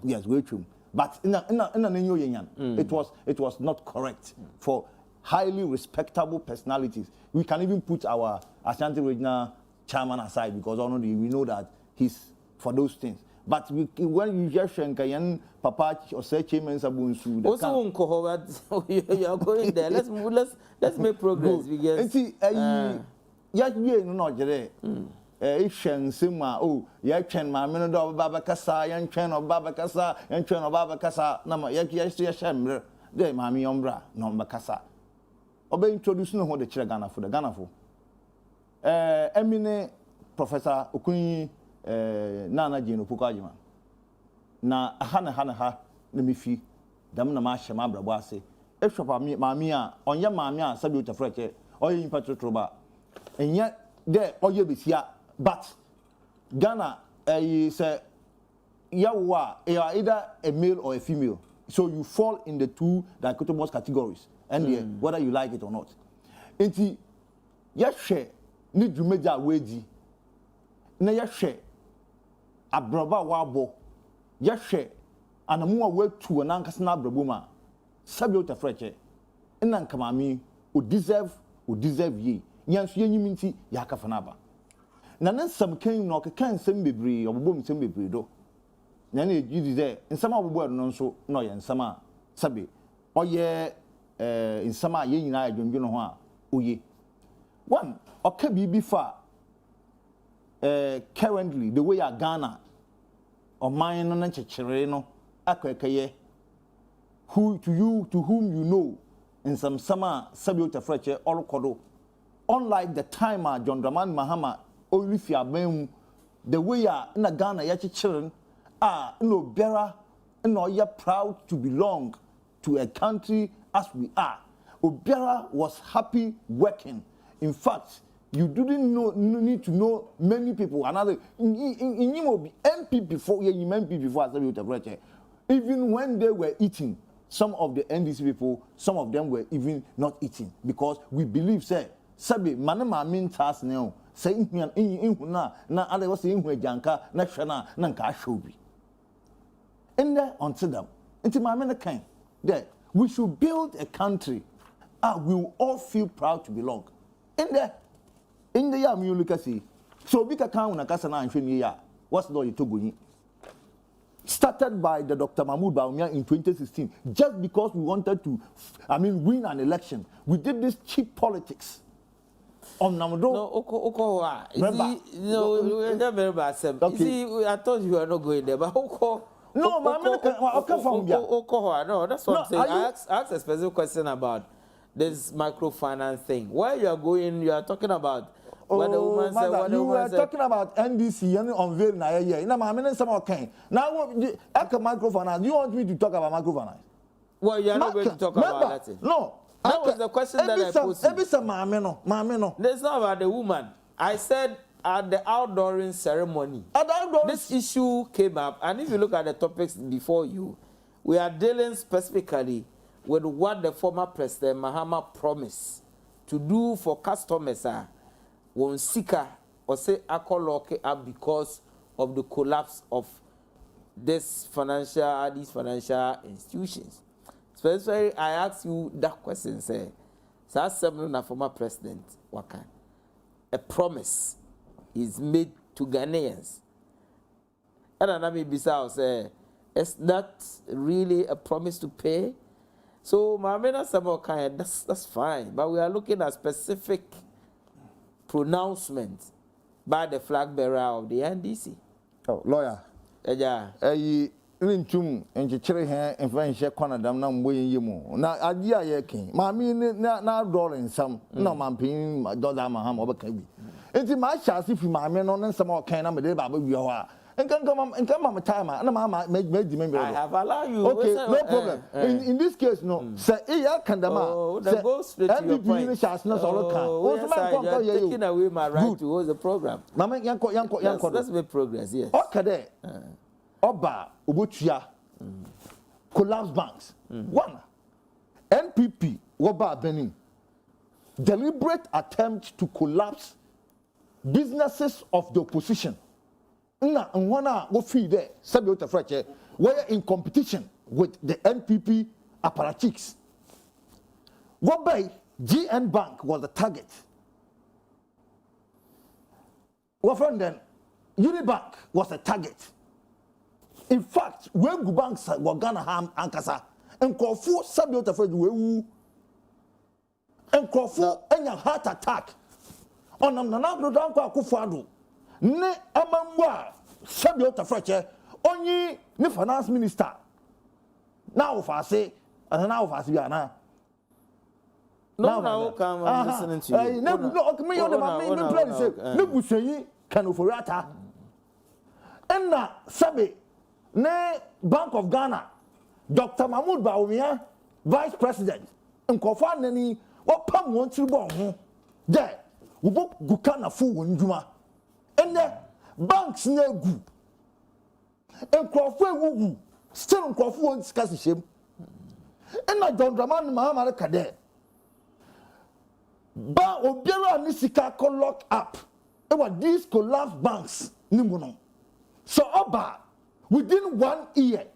Yes, we true. But in it was not correct for highly respectable personalities. We can even put our Ashanti regional chairman aside because we know that he's for those things. But when you just Shenkayan Papa or say Chairman Sabunsu, also you are going there. Let's make progress. And see, you know, Jere. Shen Sima, oh, Yachen, my Minado Baba Casa, Yan Chen of Baba Casa, Yan Chen of Baba Casa, Nama Yaki Shem, de Mami Ombra, Nomba Casa. Obey introducing what the Chiragana for the Ghana for. Emine Professor Okuni. Nana Gyan Opoku-Agyemang na hana na mifi dam na ma hye ma brabo ase ehwopa maami a onye maami a Sabi Utafreche oye impatrotroba enye de oye besia but Ghana say yawa you are either a male or a female, so you fall in the two dichotomous categories and whether you like it or not. Enti yahwe ni dwumeja wedi na yahwe abroba wabo yahwe anamu a wetu na nkasa na abrobo ma Sabi Utafreche ina nkamami o deserve ye nyanso yenyim nti yakafa na ba na nsam kan no kan nsam bebre obobom nsam bebre do na na ejidi ze nsam abobo no nso no ye nsam a Sabi oye nsam a ye nyina adwondwo ho a oye one oka bibi fa currently the way Ghana or mine no nchechere no akwekaye who to whom you know in some summer Sabi Utafreche olokodo unlike the time John Dramani Mahama olifia ben the way na Ghana ya chechere no biara no ya proud to belong to a country as we are, Obiara was happy working. In fact, you didn't need to know many people. Another in MP before, MP before, even when they were eating, some of the NDC people, some of them were even not eating because we believe, say, Sabi, manama mean task now. Say in na other was in Janka, na Shana, Nanka Shobi. In there until them, into my men kind. There, we should build a country. We will all feel proud to belong. In the year, you look at see. So we can count on a Casana and Finiya. What's the Togo? Started by the Dr. Bawumia in 2016, just because we wanted to, win an election. We did this cheap politics. On Namdo. No, remember? No, very bad. Okay. See, I thought you were not going there, but no, no, that's what I'm saying. I asked a specific question about this microfinance thing. Where you are going, you are talking about what the woman said. What the woman said. You were talking about NDC and unveil na here. Now, I'm some okay. Now, after microfinance, you want me to talk about microfinance? Well, you are not going to talk about that. No. That was the question that I posed. It's not about the woman. I said at the outdooring ceremony, this issue came up, and if you look at the topics before you, we are dealing specifically with what the former president Mahama promised to do for customers. When seeker or say lock up because of the collapse of these financial institutions. Specifically, I asked you that question, say, so former president, Waka, a promise is made to Ghanaians. And I may be say, it's not really a promise to pay. So, that's fine. But we are looking at specific pronouncements by the flag bearer of the NDC. Oh, lawyer. Yeah. Rintum and Chirihan and French Conadam Namway Yimu. Now, Adia Yakin, Mammy, now drawing some, no mamping, Dodda Mahama over Kabi. It's in my chance if my men on some more can I'm a day Babu Yawa. And come on a time, and Mamma made the member. I have allowed you. Okay, no problem. In this case, no. Sir, I can the go straight to your point. Taking away my right to host the program. Mamma Yanko, let's make progress, yes. Okay, Oba, Ubutia, collapse banks. One, NPP, Woba Benin, deliberate attempt to collapse businesses of the opposition. Na nwana go feed there, sabi o tafrache, were in competition with the NPP apparatchiks. Whereby GN Bank was the target. Well, then, Unibank was the target. In fact, when banks were gonna harm Ankasa, and Kofu sabi o tafrache we and Kofu enya heart attack. Onam nana do dan kwa Akufo Adoo. Ne Amankwah sabi o tafrache onyi ne finance minister now for say and now for say ana no come I'm listening to you no me you the plan say ne busanyi kan Ofori-Asante enna sabi ne Bank of Ghana Dr. Bawumia vice president nkofo anani opam won tribo ho there we go gukana fu won djuma ene banks na gu nkofo egu still nkofo won discuss shem ena John Dramani Mahama ka there ba obiara ni sika ko lock up e wa these collapse banks ni mu no so oba within 1 year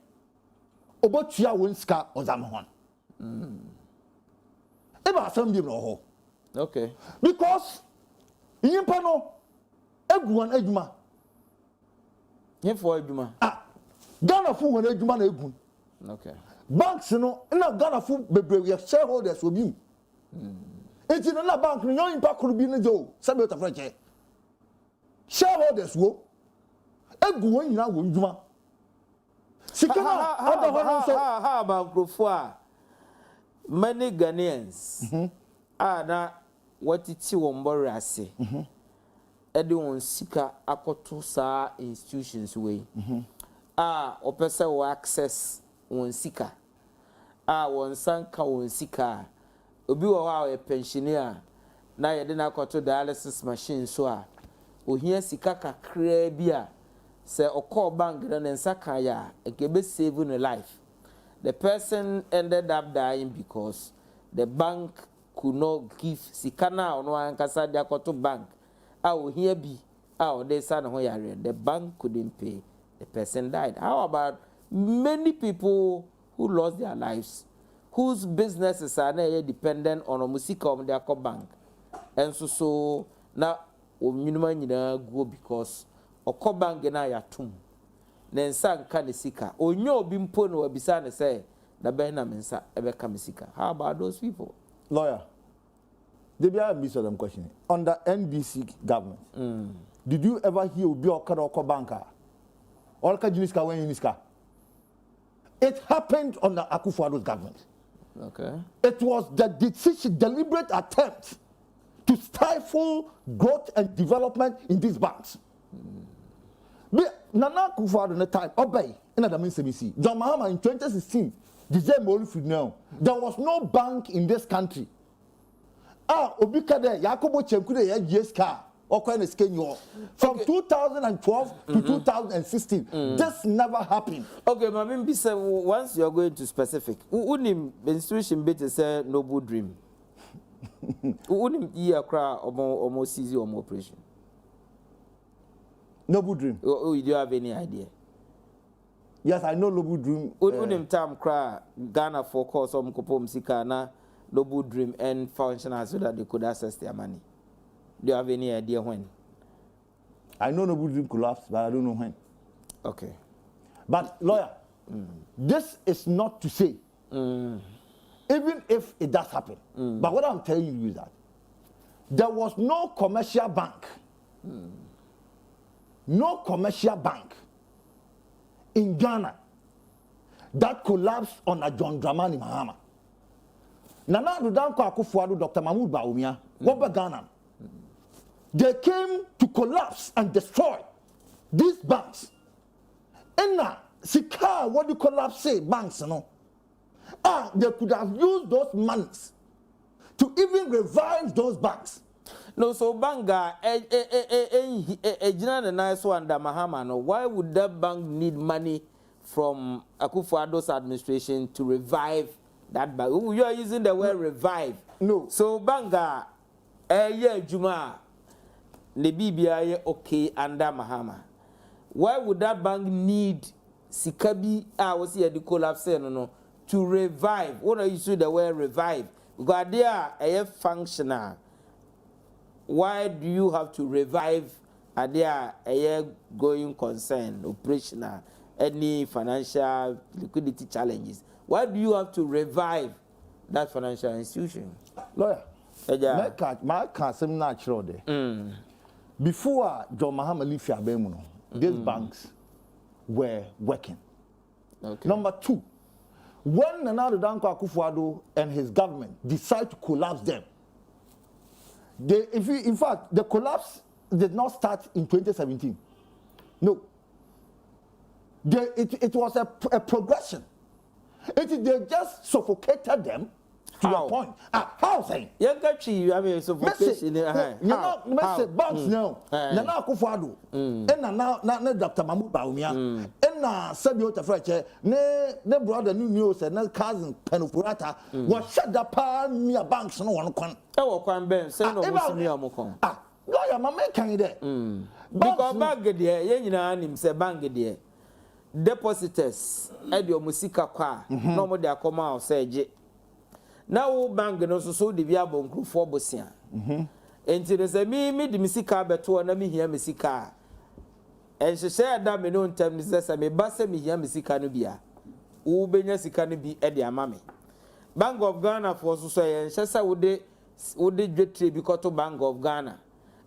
obotua won sika ozam ho e ba asem bi no ho okay because yimpa no eguan adwuma yefo adwuma Ghana fu won adwuma na egun okay banks no na Ghana fu bebre shareholders obi enti no na bank no yimpa kuru bi ne jo sabe ta franche shareholders wo egu won nyina won adwuma sika na oda ho so ha Akufo a many Ghanaians na watiti won bore ase ede won sika akoto sa institutions we opese wo access won sika won sanka won sika obi wo ha o pensioner na ye de na kwato dialysis machine so a ohia sika kakra bi a se okọ bank na nsa kan ya e be save no life. The person ended up dying because the bank could not give sika na ono ankasa de kwato bank a ohia bi a they said the bank couldn't pay, the person died. How about many people who lost their lives, whose businesses are not dependent on a musika their bank? And so now minimum go because a bank na ya tum. Then san kanisika. O nyo bimpo no bisane say na bena mensa ebe kamisika. How about those people? Lawyer, they be a them question. Under NDC government. Did you ever hear Obi Okada banker? Or Kajiniska when Yiniska? It happened under Akufo Adoo's government. Okay. It was the decision, deliberate attempt to stifle growth and development in these banks. Nana Akufo Adoo in the time, obey, in the MCBC. John Mahama in 2016, there was no bank in this country. Obi Kade, Yakobo Chemkude, yes, car. From 2012 to 2016, this never happened. Okay, Mamim say once you're going to specific, unim institution better say noble dream. Unim year cry almost easy or more operation. Noble dream. Oh, you do have any idea? Yes, I know noble dream. Unim time cry Ghana for course some kopom sika na noble dream and functional so that they could access their money. Do you have any idea when? I know noble dream collapsed, but I don't know when. Okay. But lawyer, this is not to say, even if it does happen, but what I'm telling you is that there was no commercial bank, in Ghana that collapsed on a John Dramani Mahama. Nana Adudanko Akufo Adoo, Dr. Mahmoud Bawumia, what Ghana? They came to collapse and destroy these banks. And now, Sika, what do you collapse say? Banks, no? They could have used those monies to even revive those banks. No, so Banga, the nice one, the Mahama, no? Why would that bank need money from Akufo Adoo's administration to revive that bank? You are using the word revive. No. So Banga, yeah, Juma. The BBI okay under Mahama. Why would that bank need Sikabi was here the collapse no to revive? What are you saying the word revive? Because they are a functional. Why do you have to revive? Are there a going concern, operational, any financial liquidity challenges? Why do you have to revive that financial institution? Lawyer, my case natural there. Before John Mahama left Yabemuno, these banks were working. Okay. Number two, when Nana Adudanko Akufo Adoo and his government decide to collapse them, in fact, the collapse did not start in 2017. No. It was a progression. They just suffocated them to a point. How saying? You got you. I mean, suffocation. Banks now. Nana Akufo Adoo. And now Dr. Mahmoud Bawumia. And now Sabio Tafreche. Ne brother news and ne cousin Penupurata was shut the Palmia banks no one can. Oh, can Ben say no more. Lawyer, my man can there. Because bank there, you know, him say bank there. Depositors, Edio Musika Kwa, no more they come out say. Now bank no so the via bonkru for bosia. And to the me the misika beto na me hear misika. And she said that me no time is me basse me hear misika no bia. U benya sika no bi e dia mame. Bank of Ghana for so say and she say would they dwetri because to Bank of Ghana.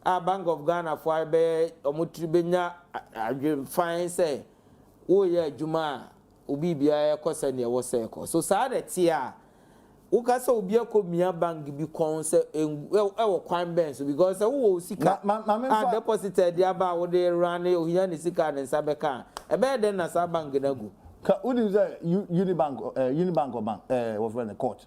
Bank of Ghana for be omutri benya fine say wo ye adwuma obi bia e kosa ne wo say ko. So sa that tia Ukasa ubia ko mia bank bi kon se ewo kwan ben so because wo sika deposited dia ba wo de run ohia ne sika ne sabeka e be den na sa bank na go What is that? Unibank or bank? What's the court?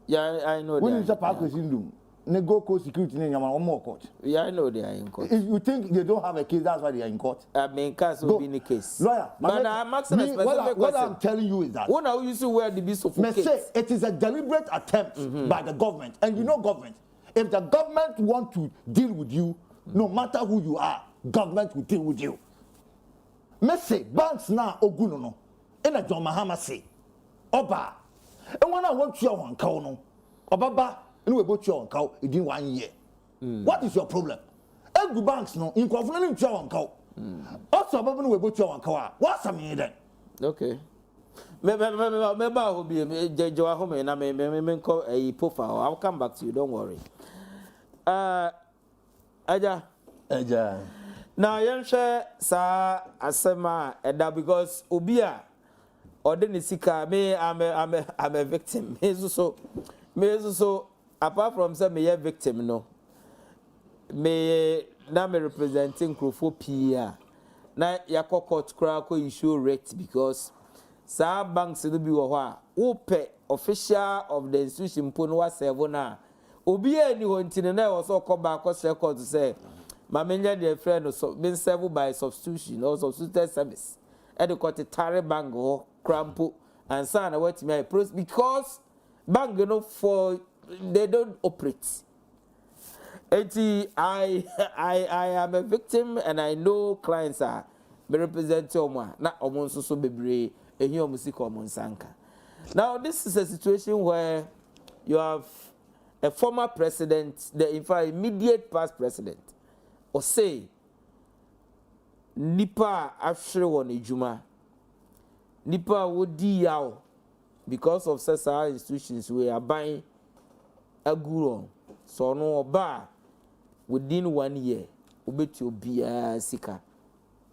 Yeah, I know. When is the park syndrome? Nego co security name one more court. Yeah, I know they are in court. If you think they don't have a case, that's why they are in court. I mean, case will be in the case. Lawyer, but I'm asking a specific question. What I'm telling you is that when are you see where the beast suffocate? Say it is a deliberate attempt by the government, and you know government. If the government want to deal with you, no matter who you are, government will deal with you. Me say banks now oguno no. Ena John Mahama say oba. And when I want you on cow no, obaba. And we bought you on cow in 1 year. What is your problem? Every banks no in conflict you on cow. Also, when we bought you on cow, what's I mean then? Okay. Maybe will be a home and I may call a profile. I'll come back to you. Don't worry. Aja. Now, young share sa asema that because Ubia or Denisika me I'm a victim. Me so apart from say me a victim no. Me na me representing Akufo Pia. Na yakọ court kra ko issue rate because sa banks no bi wo ho a wo pe official of the institution po no wa serve na obi ani ho ntine na wo so ko ba ko record say ma menja the friend so been served by substitution or substituted service e de court tare bank ho crampo and say na what me because bank no for they don't operate. I am a victim and I know clients are me represent Oma na omonso so bebre ehi omusika omonsanka. Now this is a situation where you have a former president, the in fact immediate past president, or say nipa afre won ejuma nipa wodi yaw because of certain institutions we are buying aguro so no oba within 1 year ubeti obia sika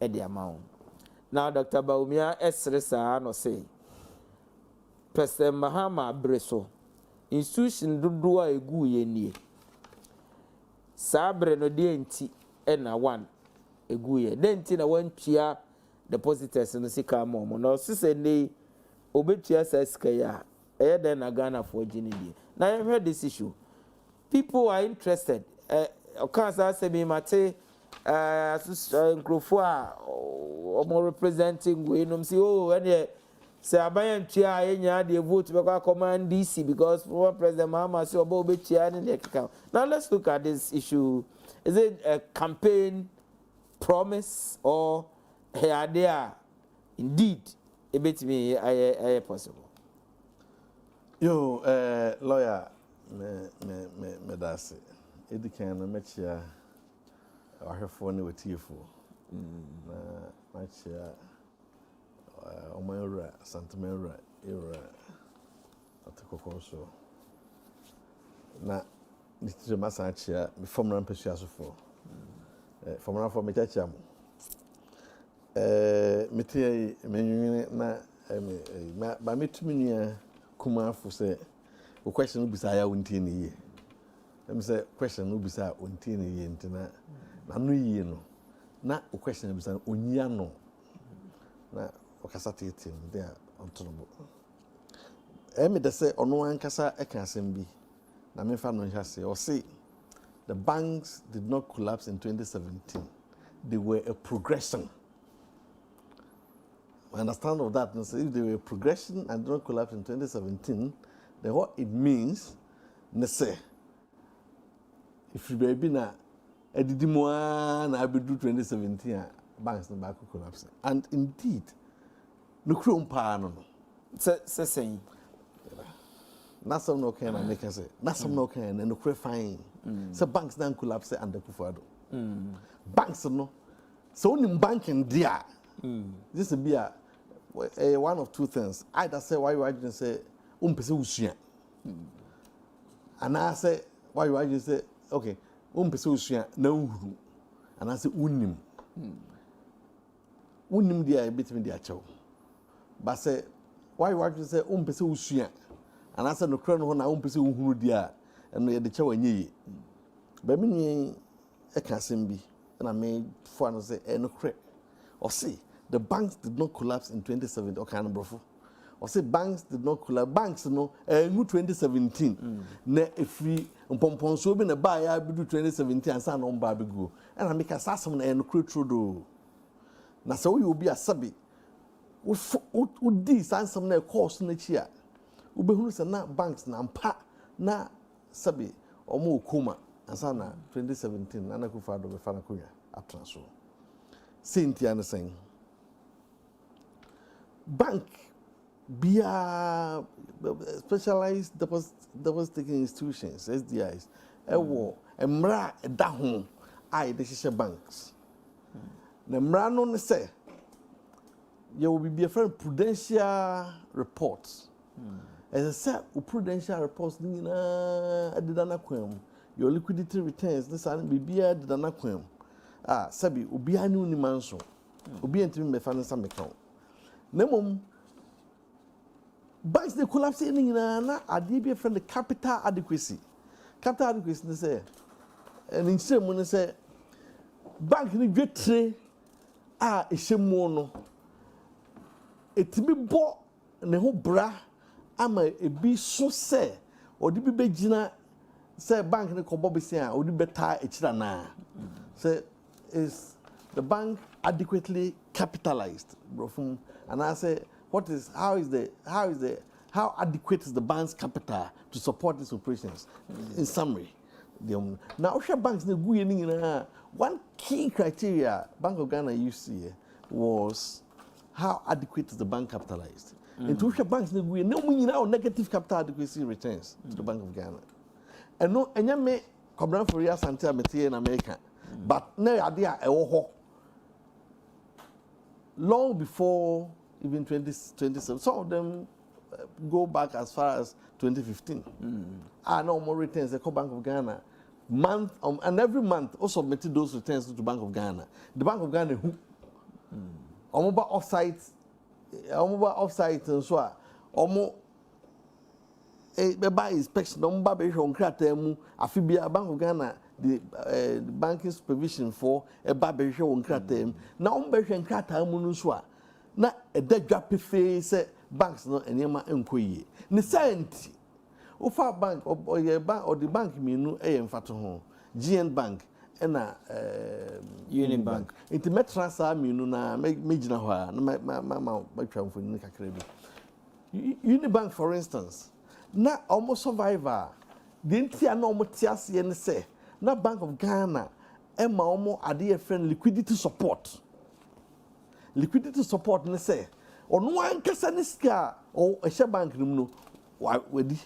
e the amount. Now Dr. Bawumia esresa no say President Mahama breso institution dodo a egu ye nie sabre no de enti e na one egu ye de enti na wantua depositors no sika momo no sise ne obetua sika ya e de na Ghana for ginidi. Now I heard this issue. People are interested. Okansa say me mate Akufo omo representing we no say oh and say abayan tua enya dey vote because command DC because former President Mahama say obo betua in the account. Now let's look at this issue. Is it a campaign promise or here indeed a bit me I possible? Yo, lawyer, me that's it can match ya. I have phone with you for. Match ya. Omera, Santa Mera, era. At the Cocoso. Na, this is a massage here. Before my persuasion for. Fomena for me chacham. Meti me na ba metumi kuma for say o question no bisa ya wonti ne ye. Em say question no bisa wonti ne ye ntina na no ye no. Na o question bisa onyia no. Na o kasa tete there ontono. Em de say ono ankasa e kan asem bi. Na me fa no hia say o say the banks did not collapse in 2017. They were a progression. I understand of that. So if they were a progression and did not collapse in 2017, then what it means, say, if you be na edidimoa na abedu 2017, banks no back collapse. And indeed, no chrome pa no. Saying. Na some no can and they can say. Na some no can and no cre fine. So banks don't collapse under Akufo Adoo. Banks no. So only banking there. This will be a one of two things. Either say why you didn't say pese usua. And I say why you didn't say okay pese usua na uhuru. And I say unim. Unim there between the acho. But say why you didn't say pese usua. And I said no crown ho na pese uhuru there. And no ye de chawa nye. Ba me e ka asem bi na me fo an say no cre. Or see the banks did not collapse in 2017. Okay, brofo. Or say banks did not collapse. Banks no, 2017. Ne free umpon so be na buy ya be 2017 and say no mba be go. And I make a sasam na no create do. Na so you be a sabi. Would this answer na course na chia. Ubehunu say na banks na mpa na sabi omo kuma ansa na 2017 na Akufo Adoo be fa na konya atranso. Cynthia and saying bank be a specialized deposit-taking institutions, SDIs, emra da ho ai de hye banks. Na emra no ne say you will be a friend prudential reports. As I said, prudential reports ni na adidana kwam. Your liquidity returns this and be a adidana kwam. Sabi obi anu ni manso. Obi entimi me fa nsa meka. Nemom banks they collapse in na ade be friend the capital adequacy. Capital adequacy ne say and in say mo ne say bank ni dwetre ehemu no etimi bo ne ho bra ama ebi so say odi bi begina say bank ne ko bob say odi beta ekira na say is the bank adequately capitalized bro from and I say how adequate is the bank's capital to support these operations in summary now banks ne gu ni na one key criteria Bank of Ghana used here was how adequate is the bank capitalized into banks ne gu no mu negative capital adequacy returns to the Bank of Ghana and no enya me kobran Ofori-Asante amete in America but na ade a ewo ho long before even 2027. Some of them go back as far as 2015. No more returns. The Bank of Ghana, and every month also submitted those returns to the Bank of Ghana. The Bank of Ghana, who, offsite, and so on. By inspection, Bank of Ghana, the banking supervision for a barber show on Kratem. Now, Bershon Krata Munuswa. Na edadwa pefe se banks no enema enkoyi ne senti ofa bank or the bank minu mfato ho Gyan bank na Unibank enti metrasa minu na megina ho a na ma batwa mfoni kakra bi Unibank for instance na almost survivor the ntia na omotiase ne se na Bank of Ghana ema omo ade friend liquidity support ne say onu ankasa ne sika o ehye bank nim no wadi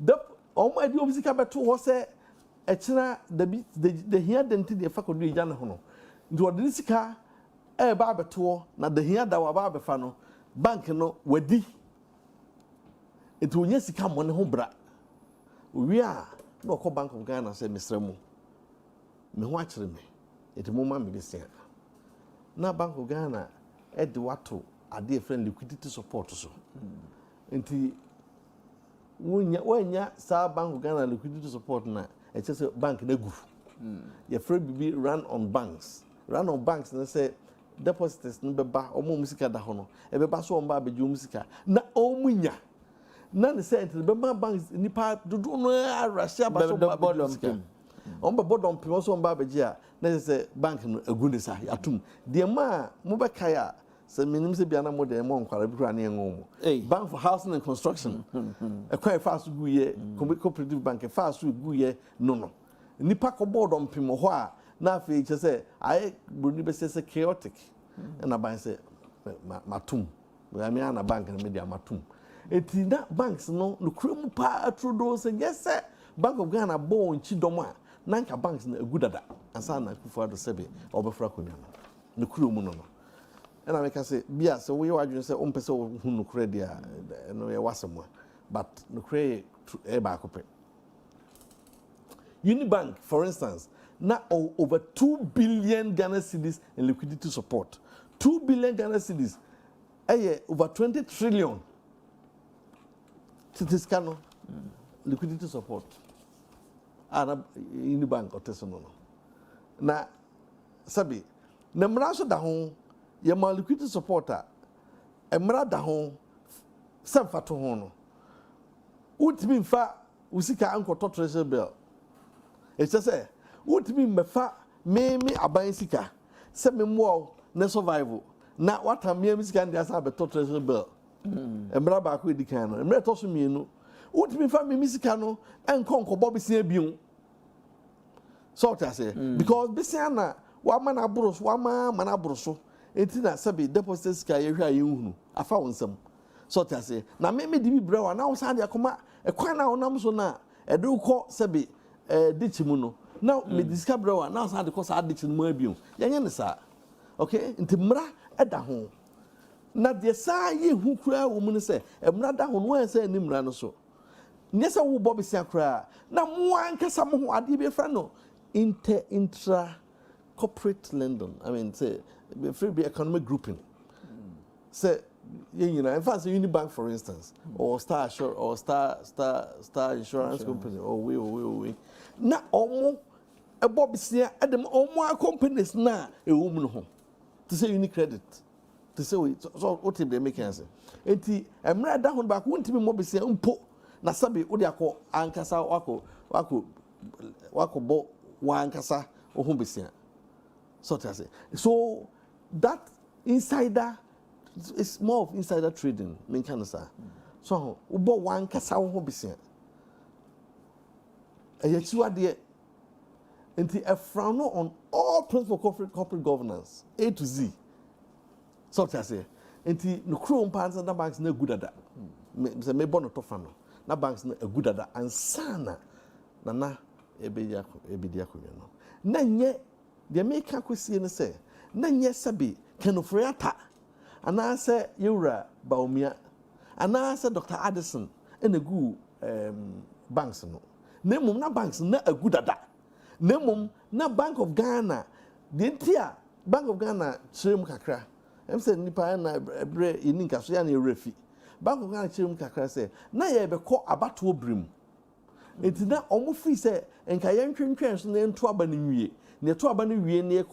the adi obisika beto ho say echina the here denti de fa kodu ija ne ho no ndi odi sika ba beto na the here da wa ba befa no bank no wadi eto onye sika mo ne ho bra wi a na ko Bank of Ghana say misremu me ho akire me eti mo ma me besia na Bank of Ghana wato ade friend liquidity support so enti wonya sa Bank of Ghana liquidity support na say bank na gu your friend be run on banks na say depositors no beba omo musika da ho no e beba so omba abeju musika na omunya na ne say enti beba banks nipa dodo no arahia ba so omba musika omba bodom pe so omba abeji a na say bank no agu ne sa atum de ma mo be kaya se minim se bia na mo de mo nkwara bi kura na enwo bank for housing and construction e kwai fast gu ye cooperative bank fast gu ye no nipa ko bodom pe mo ho a na afi che say ai bruni be say chaotic na ban say matum we am na bank na media matum eti na banks no kremu pa trudo say yes sir Bank of Ghana bon chi dom a nanka banks na agu dada ansa na Akufo Adoo sebe obefra konya no kremu no and I can say bia so we wadwun say on pese hu no kra dia no ye wasemo but no kra e ba kope Unibank for instance now over 2 billion Ghana cedis in liquidity support 2 billion Ghana cedis over 20 trillion this kind of liquidity support and Unibank oteso no na sabi na mraso da ho ye ma liquidity supporter emra da ho sem fato ho no utimi mfa usika ankoto treasury bill e say utimi mfa me aban sika se me mo na survival na wata me sika ndi asa beto treasury bill emra ba ko edikan no emra to so mienu utimi mfa me sika no enkonko bobisia biun so ta say because bisia na wa mana abroso wa mana abroso enti na sabi deposit sika ye hwa ye hunu afa wonsam so ta say na me di bi brewa na wo sa de akoma e kwan na wonam so na e de ko sabi dichimu no na me disika brewa na wo sa de ko sa dichimu mu abiu ye nye ne sa okay enti mra eda ho na de sa ye hu kura wo mu ne se mra da ho no en se ni mra no so nye se wo bobi sia kura na mo ankasa mo ho ade be fra no intra corporate lending. I mean, say, free economic grouping. Say, you know, in fact, Unibank, for instance, or Star Insurance Company, or we. Now, almost a Bobby Sia, at them almost companies now a woman home to say Unicredit. To say, so what they make answer. And I'm right down back, won't be Bobby Sia, Nasabi, Udiako, Ankasa, Wako Bo, Wankasa, or Humbisia. So that insider is more of insider trading, so ubo one kasa ho bisia. Eyechiwa de enti a frown on all principles of corporate governance, A to Z. So enti no chrome pants and banks na good at that. Me bono to fano. Na banks na good at that and sana na ebidia no. Na nye the American question say, Nanya Sabi, Kenofreata, and I say Yura Bawumia, and I say Dr. Addison, and a good banks. No, Nemum na banks, not a good at that. Nemum na Bank of Ghana, the entire Bank of Ghana, Chirim Kakra. I'm saying Nipa na bre ininka so ya na refi. Bank of Ghana Chirim Kakra say, na ye be call abatu brim. Enti na omo fi say enka ye ntwentwen so na nto aba ne nwie. Ne to aba ne wie ne ye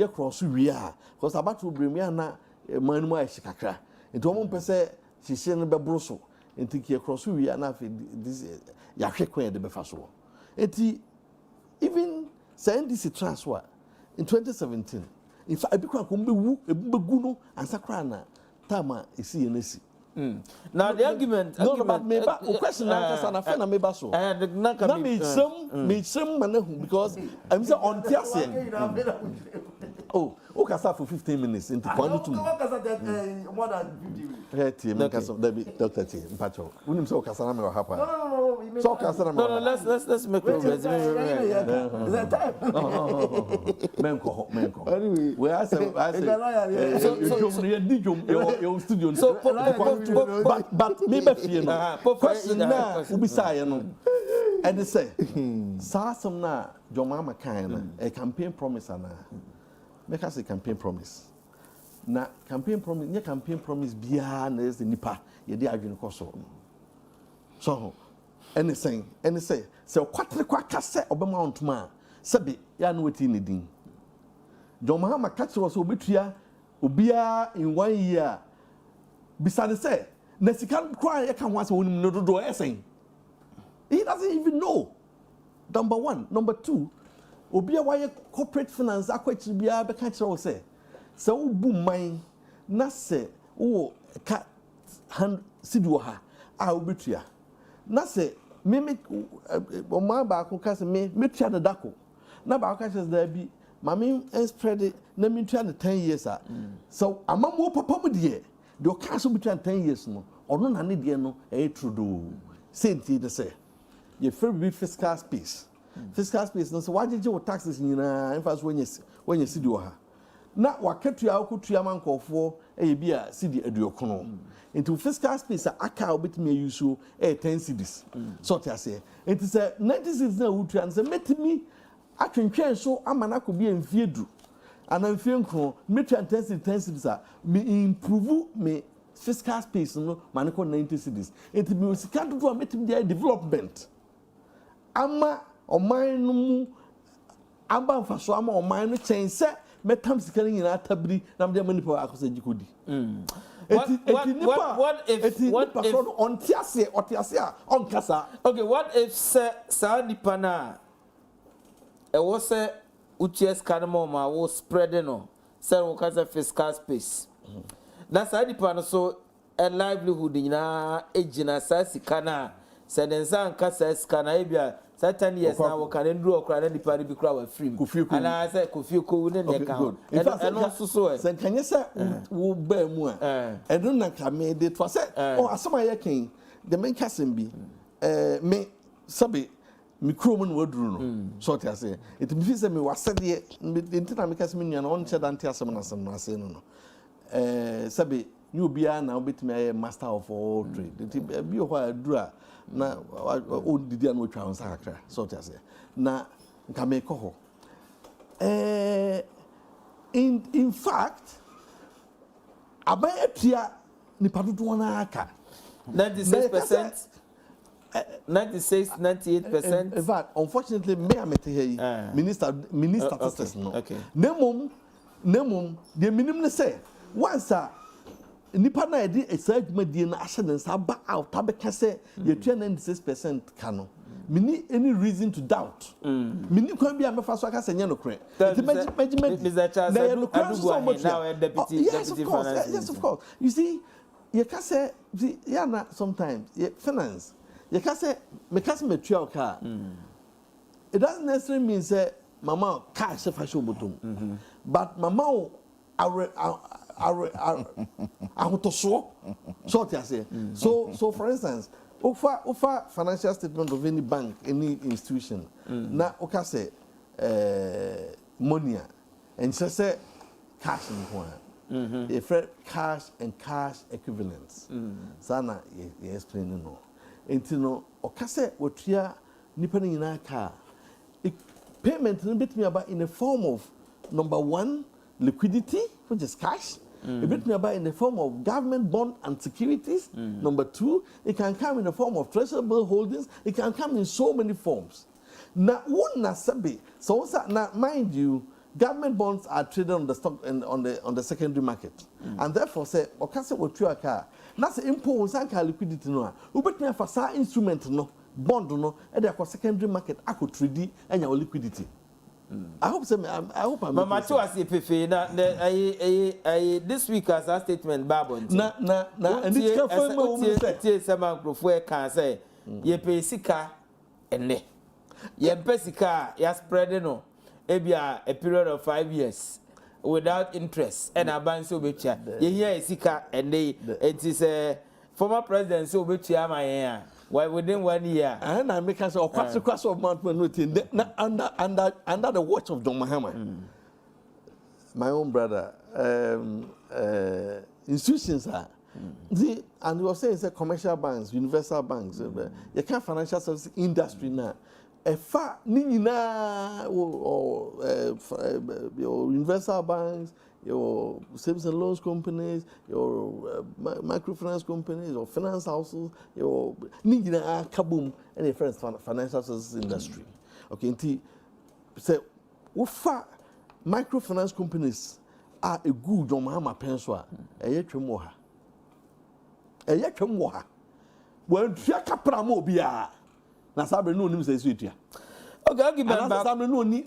cross wie a because abatu bremia na manmu a shikakra enti omo pese hihye ne bebro so enti ke cross wie na fe this ya hwekwan de befa so enti even send this transfer in 2017 in fact ebikwa ko mbegu no ansakra na tama esi ye nasi. Now the argument but maybe question answer na fe na maybe so na me some manahu because I'm say on tiase oh okasa for 15 minutes into kwanu tum more than 50 minutes hey kasa Dr. T mpacho unim so okasa na me hapa no so okasa na me no let's make progress the time menko anyway we I say you studio so but maybe fear no question na ubisa no and they say some na Mahama kan na a campaign promise na make us a campaign promise na campaign promise bia na is the nipa ye dey adwene koso so anything say kwatre kwa kase obema ontuma sebe ya no weti ne din Mahama catch was obetua obia in 1 year beside say na sika kwa ye kan ho ase wonim no dodo esen he doesn't even know. Number one. Number two, obia why corporate finance akwachi bia be ka kire wo say so bu man na say wo ka hand sidu ha a obetua na say me o ma ba ko ka say me tua na dako na ba ka say da bi ma me spread it na me tua na 10 years so amamo papa mu de o ka so between 10 years no ono na ne de no e trudo senti de say you feel be fiscal space no so why did you taxes nyina in fact when you see do ha na waketua okutua mankofo e bia cedi aduokono into fiscal space aka obetime use 10 cedis so to say it is a 96 na wutua and say metimi atwentwen so amana ko bia mfiedu ana mfienko metua 10 cedis me improve me fiscal space no maniko 90 cedis it be osika do metimi dia development ama oman no mu aba mfaso ama oman no chen se metam sikani nyina tabri na me mani pa akosa jikodi What if on tiase on kasa. Okay, what if sa nipa na e wo se uties kanmo ma wo spread no say wo kasa fiscal space na sa nipa no so a livelihood nyina ejina sa sika na se den san kasa sika na e bia certain years na wo kan nduru okra na nipa bi kra wa free ana say kofi ko ne ne kan e no so e se kanye se wo ba mu a e do na ka me de to say oh asoma ye ken de men kasem bi me sabi mikro no waduru no so te ase it me fi say me wasede ntina me kasem nua na on che dante asem na asem na ase no sabi ni obia na obetimi aye master of all trade bi ho aduru a na o didi an otwa on sakra so te ase na nka me ko ho in fact abayatua ni padodo na aka 96%, 98%. In fact, unfortunately, me am here. Minister statistics no. Okay. Nemum, the minimum say once nipa na edi esajuma die na ahye ne nsa ba out abeka say ye 96% kano. Mini any reason to doubt. Mini kwan bi amefa so aka senya no kre. Mr. Charles Adoo now deputy finance. Yes, of course. You see, you can say na sometimes finance. You can say me trio car. It doesn't necessarily mean say mama cash fashion bottom. But mama so for instance, offer financial statement of any bank, any institution. Na oka say money and say cash in one. If cash and cash equivalents. Sana you explain no. Entino okase wotua nipa ni nyina ka payment no betimi about in the form of number 1 liquidity, which is cash. It betimi about in the form of government bond and securities. Number 2, it can come in the form of treasurable holdings. It can come in so many forms. Na wona sabi so na mind you, government bonds are traded on the stock and on the secondary market. And therefore say okase wotua ka na se impose anka liquidity no a ubetumi afa sa instrument no bond no e dey for secondary market akọ trade anya liquidity. I hope I'm Mama to as pefe na this week as a statement babon na and it can find me say sama Akufo e kan say ye pay sika enne ye pay sika ya spread no e bia a period of 5 years without interest and abanse obetua ye here sika enne it is former president so obetua ma why within 1 year and I make us kwaso of mountain under the watch of John Mahama. My own brother institutions are and we were saying say commercial banks, universal banks, you can't financial services industry now. Far nina or universal banks, your savings and loans companies, your microfinance companies, or finance houses, your nina kaboom, and a financial services industry. Okay, until say ufa microfinance companies are a good on Mahama penswa. Eyetwemoha. When fiaka mo bia. Na sabre no nim say sweetia. Okay, argument back. Sabre no ni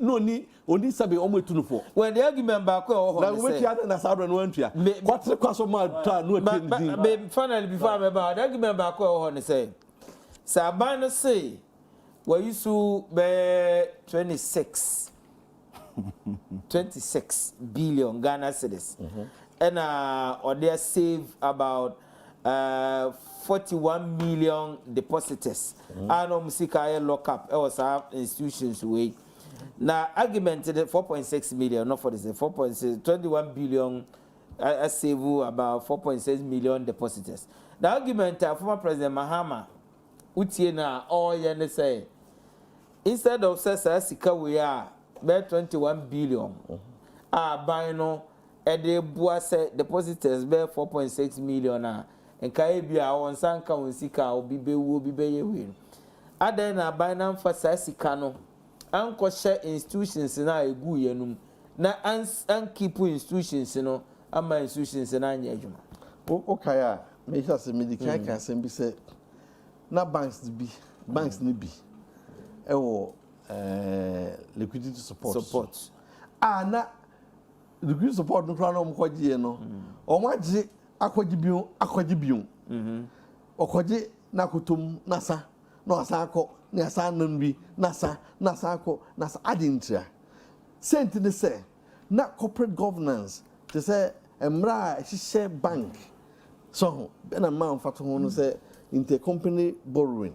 oni sabe omo tunufo. When the argument back ho na we tia na sabre no antua. Kwatre kwaso ma ta no atia din. Finally before I remember the argument back ho ne say Saban no say we used to be 26 billion Ghana cedis. And or they save about 41 million depositors. And musika lock up was our institutions way. Now argument 4.6 million, not for this 4.6 21 billion save about 4.6 million depositors. The argument former President Mahama Utiena all yen say instead of sika we are 21 billion. Buy no the boise depositors bear 4.6 million. And Kaibia on Sanka on Sika or Bibe will be win. Aden a binam for Sasikano. Uncle share institutions in a guyanum. na an keep institutions no ama institutions na anya adwuma. Okay, me just say medical can say be say na banks ni bi liquidity support na liquidity support no kra no mkwagie no o magye akwagie biun okwagie na kotom nasa na asako na asa nan bi nasa ako nasa adintra sent they say na corporate governance they say emra share bank so na man fato ho no say intercompany borrowing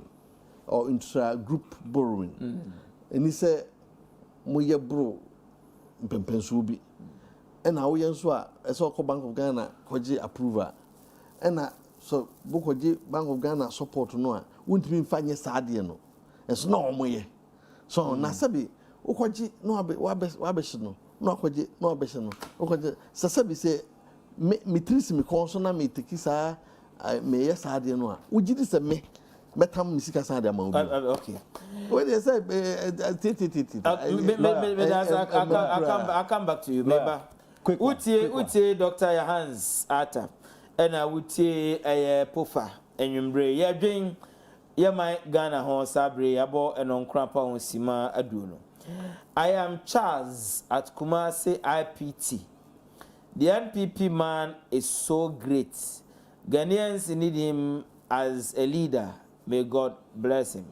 or intra-group borrowing. And he said, "Moye bro, mpempensu bi." And now we answer, I saw Bank of Ghana kwaji approval. And so Bokoji Bank of Ghana support no. Won't be fanye sadie no. It's no moye. So na sabi Okoji no wabesh no. No kwaji no wabesh no. Okoji sasabi say me trisi me konsona me tekisa me yes sadie no. Ujidi se me. Metam misika sa dia mawu. Okay. When they say I'll come back to you. Maybe. Utie Dr. Yarhands ata. And I would say Pofa enwumbre. Ya dwen ya my Ghana ho sabre abo enonkrampa on sima Adoo no. I am Charles at Kumasi IPT. The NPP man is so great. Ghanaians need him as a leader. May God bless him.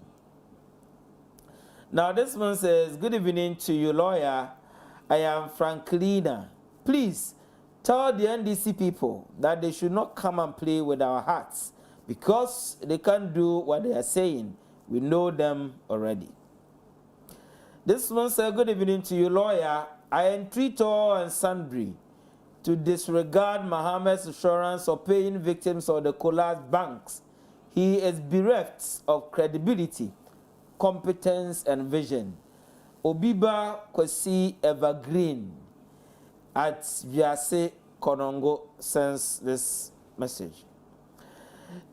Now this one says, good evening to you, lawyer. I am Franklina. Please tell the NDC people that they should not come and play with our hearts because they can't do what they are saying. We know them already. This one says, good evening to you, lawyer. I entreat all and sundry to disregard Mahama's assurance of paying victims of the collapsed banks. He is bereft of credibility, competence, and vision. Obiba Kwesi Evergreen at Viase Konongo sends this message.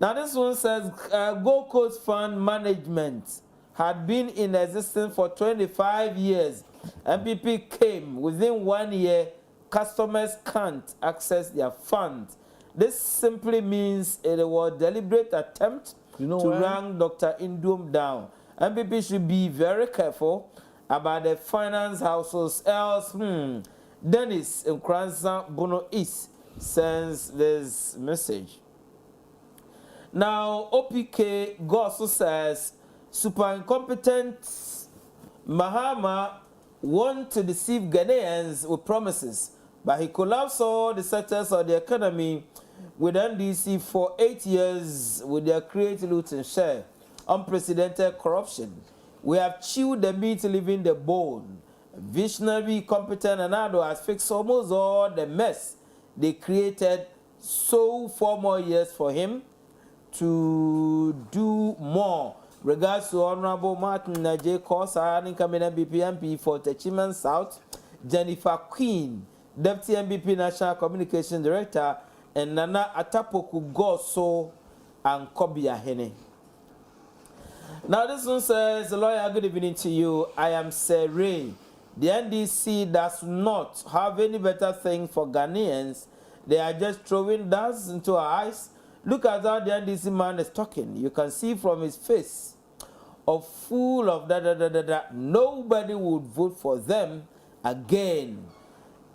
Now this one says, Gold Coast Fund Management had been in existence for 25 years. MPP came within 1 year, customers can't access their funds. This simply means it was a deliberate attempt to rank Dr. Indom down. MPP should be very careful about the finance households, else, Dennis Nkranza Bono East sends this message. Now, OPK Gosso says, super incompetent Mahama want to deceive Ghanaians with promises, but he collapsed all the sectors of the economy with NDC for 8 years with their create, loot, and share. Unprecedented corruption. We have chewed the meat, leaving the bone. Visionary, competent, and Adoo has fixed almost all the mess they created. So 4 more years for him to do more. Regards to Honorable Martin J. Kosa, incoming MPP MP for Techiman South, Jennifer Queen, Deputy MPP National Communication Director, and Nana Atapoku Goso and Ohene. Now this one says, lawyer, good evening to you. I am Sir Ray. The NDC does not have any better thing for Ghanaians. They are just throwing dust into our eyes. Look at how the NDC man is talking. You can see from his face, full of nobody would vote for them again.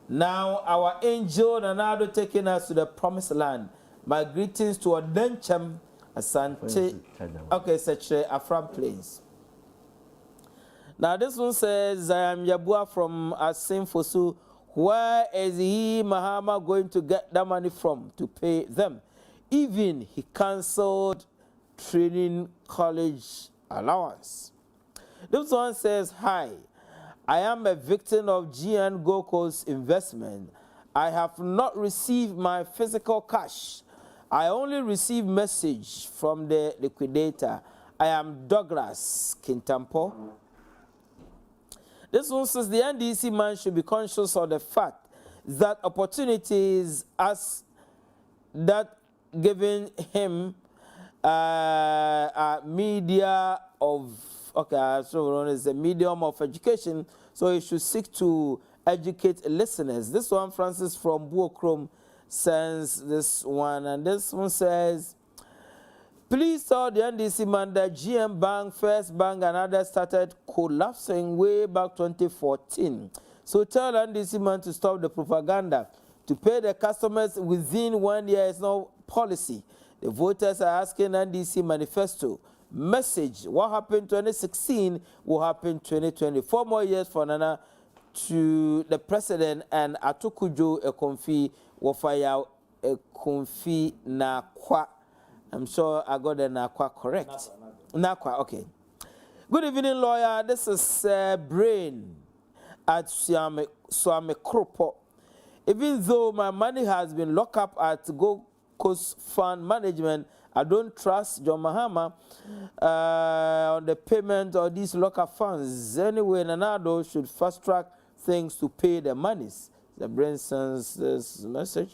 Now our angel Nanado taking us to the promised land. My greetings to Adencham Asante. Okay, such Afram Plains. Now this one says, I am Yabua from Asim Fosu. Where is he, Mahama, going to get that money from to pay them? Even he cancelled training college allowance. This one says, hi, I am a victim of Gyan Goko's investment. I have not received my physical cash. I only received message from the liquidator. I am Douglas Kintampo. This one says the NDC man should be conscious of the fact that opportunities as that given him a media of, okay, so it's a medium of education, so he should seek to educate listeners. This one, Francis from Buokrom, sends this one, and this one says, please tell the NDC man that GM Bank, First Bank, and others started collapsing way back 2014. So tell NDC man to stop the propaganda. To pay the customers within 1 year is no policy. The voters are asking NDC manifesto. Message, what happened 2016 will happen 2020. 4 more years for Nana to the president, and Atukujo a confi wofaya a confi na kwa. I'm sure I got the Nakwa correct. Nakwa, okay. Good evening, lawyer. This is Brain at Swame Kropo. Even though my money has been locked up at Gold Coast Fund Management, I don't trust John Mahama on the payment of these local funds. Anyway, Nanado should fast track things to pay the monies. The Brain sends this message.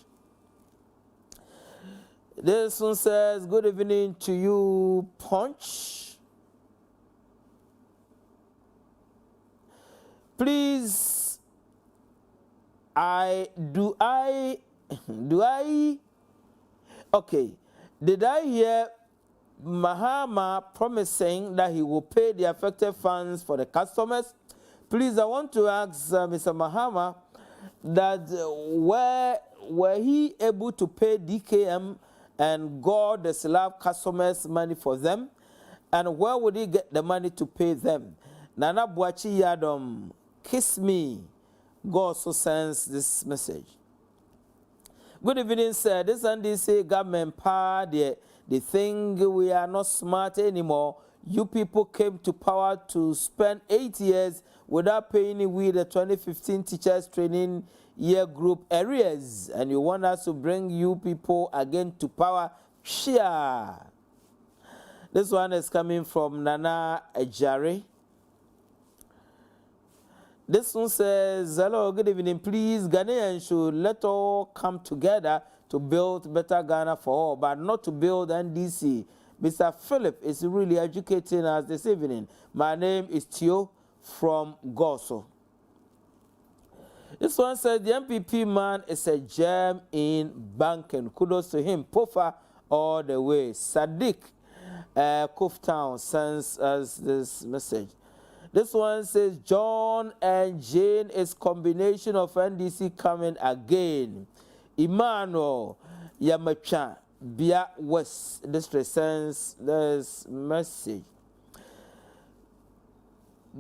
This one says, good evening to you, Punch. Please, okay, did I hear Mahama promising that he will pay the affected funds for the customers? Please, I want to ask Mr. Mahama that were he able to pay DKM and God the slab customers money for them, and where would he get the money to pay them? Nana Buachi Yadom, kiss me. God also sends this message. Good evening, sir. This NDC government power, they think we are not smart anymore. You people came to power to spend 8 years without paying we the 2015 teachers training year group areas, and you want us to bring you people again to power. Share. This one is coming from Nana Ejare. This one says, hello, good evening. Please, Ghanaians should let all come together to build better Ghana for all, but not to build NDC. Mr. Philip is really educating us this evening. My name is Tio from Goso. This one says, the MPP man is a gem in banking. Kudos to him. Pofa all the way. Sadiq Koftown sends us this message. This one says, John and Jane is combination of NDC coming again. Emmanuel Yamacha, Bia West District sends this message.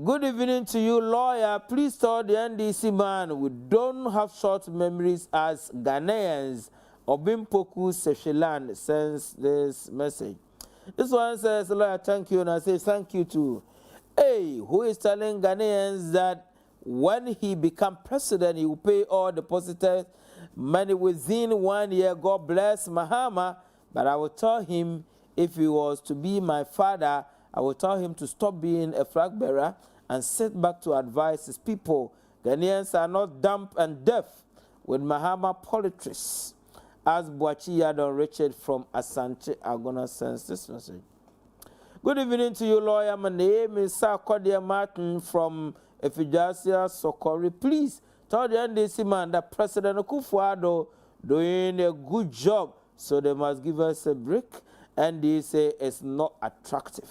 Good evening to you, lawyer. Please tell the NDC man we don't have short memories as Ghanaians. Obimpoku Seshiland sends this message. This one says, lawyer, thank you, and I say thank you too. Hey, who is telling Ghanaians that when he becomes president, he will pay all deposited money within 1 year? God bless Mahama. But I will tell him, if he was to be my father, I will tell him to stop being a flag bearer and sit back to advise his people. Ghanaians are not dumb and deaf with Mahama politics. As Buachi Yadon Richard from Asante Agona sends this message. Good evening to you, lawyer. My name is Sarkodia Martin from Efijasia Sokori. Please tell the NDC man that President Akufo Adoo doing a good job, so they must give us a break. NDC is not attractive.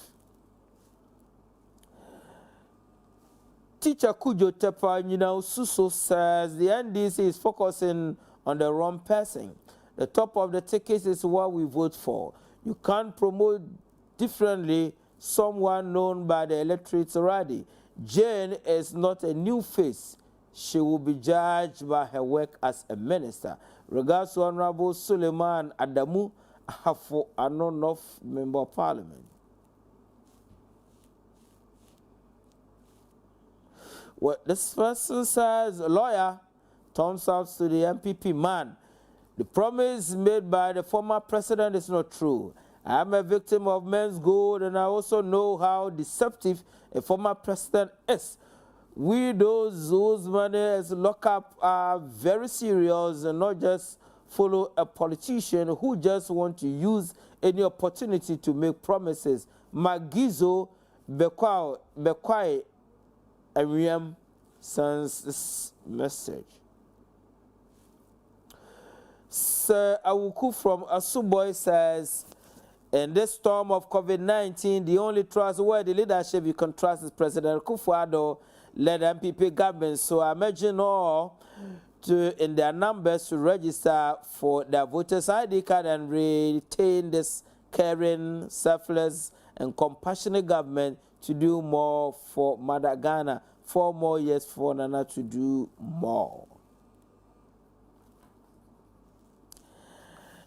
Teacher Kujo Tepa Suso says the NDC is focusing on the wrong person. The top of the ticket is what we vote for. You can't promote differently someone known by the electorate already. Jane is not a new face. She will be judged by her work as a minister. Regards to Honorable Suleiman Adamu Ahafo Ano North Member of Parliament. Well, this person says, lawyer, thumbs up to the MPP man. The promise made by the former president is not true. I am a victim of men's gold, and I also know how deceptive a former president is. We, those whose money is locked up, are very serious and not just follow a politician who just want to use any opportunity to make promises. Magizo Bekwai Ariam sends this message. Sir Awuku from Asuboy says, in this storm of COVID-19, the only trustworthy leadership you can trust is President Akufo Adoo, led MPP government. So I imagine all in their numbers to register for their voters' ID card and retain this caring, selfless, and compassionate government to do more for Mother Ghana. 4 more years for Nana to do more.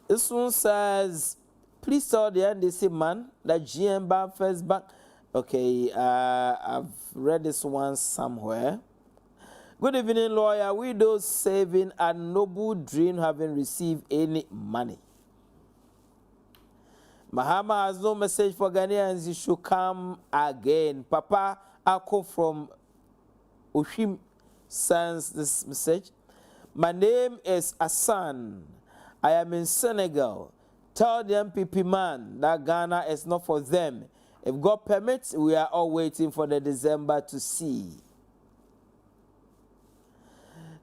This one says, please tell the NDC man that Gyan Bank First Bank. Okay, I've read this one somewhere. Good evening, lawyer. Widows saving a noble dream haven't received any money. Mahama has no message for Ghanaians. He should come again. Papa Ako from Ushim sends this message. My name is Hassan. I am in Senegal. Tell the MPP man that Ghana is not for them. If God permits, we are all waiting for the December to see.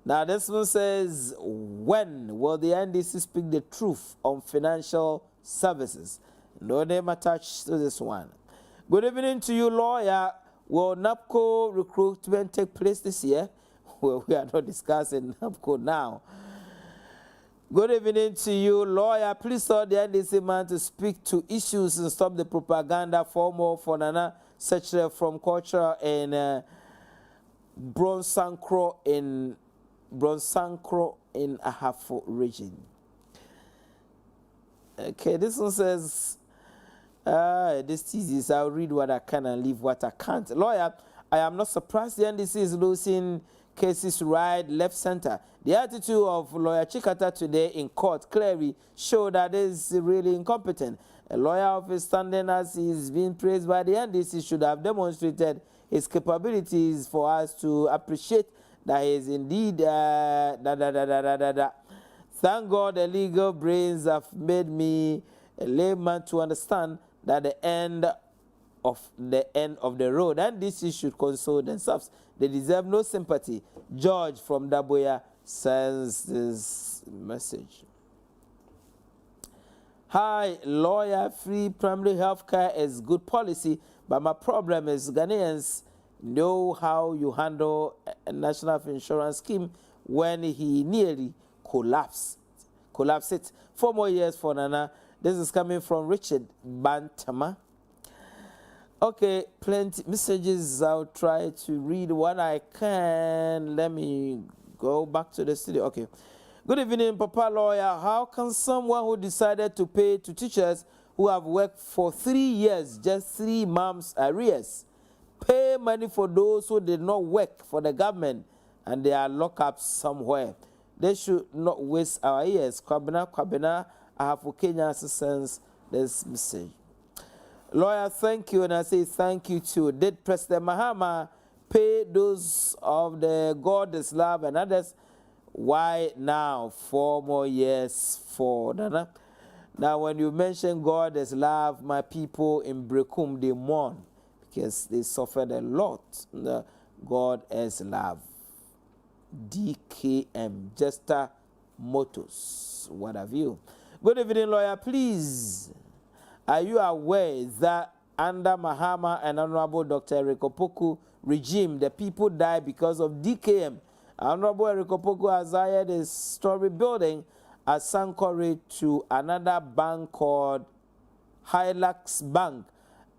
Now this one says, when will the NDC speak the truth on financial services? No name attached to this one. Good evening to you, lawyer. Will NAPCO recruitment take place this year? Well, we are not discussing NAPCO now. Good evening to you, lawyer. Please tell the NDC man to speak to issues and stop the propaganda for more for Nana, such from culture in Bronsankro in Ahafo region. Okay, this one says, this thesis, I'll read what I can and leave what I can't. Lawyer, I am not surprised the NDC is losing cases right, left, center. The attitude of lawyer Chikata today in court clearly showed that he is really incompetent. A lawyer of his standing as he is being praised by the NDC should have demonstrated his capabilities for us to appreciate that he is indeed Thank God the legal brains have made me a layman to understand that the end of the road, and this should console themselves. They deserve no sympathy. George from Daboya sends this message. Hi, lawyer, free primary health care is good policy, but my problem is Ghanaians know how you handle a national insurance scheme when he nearly collapsed it. 4 more years for Nana. This is coming from Richard Bantama. Okay, plenty messages. I'll try to read what I can. Let me go back to the studio. Okay. Good evening, Papa Lawyer. How can someone who decided to pay to teachers who have worked for 3 years, just 3 months arrears, pay money for those who did not work for the government and they are locked up somewhere? They should not waste our years. Kwabena, I have for Kenya assistance this message. Lawyer, thank you, and I say thank you too. Did President Mahama pay those of the God is love and others? Why now 4 more years for Nana? Now, when you mention God is love, my people in Brekum, they mourn because they suffered a lot. God is love. DKM, Jester Motors, what have you? Good evening, lawyer. Please, are you aware that under Mahama and Honorable Dr. Opoku regime, the people die because of DKM? Honorable Opoku has hired a story building at Sankore to another bank called Hilux Bank,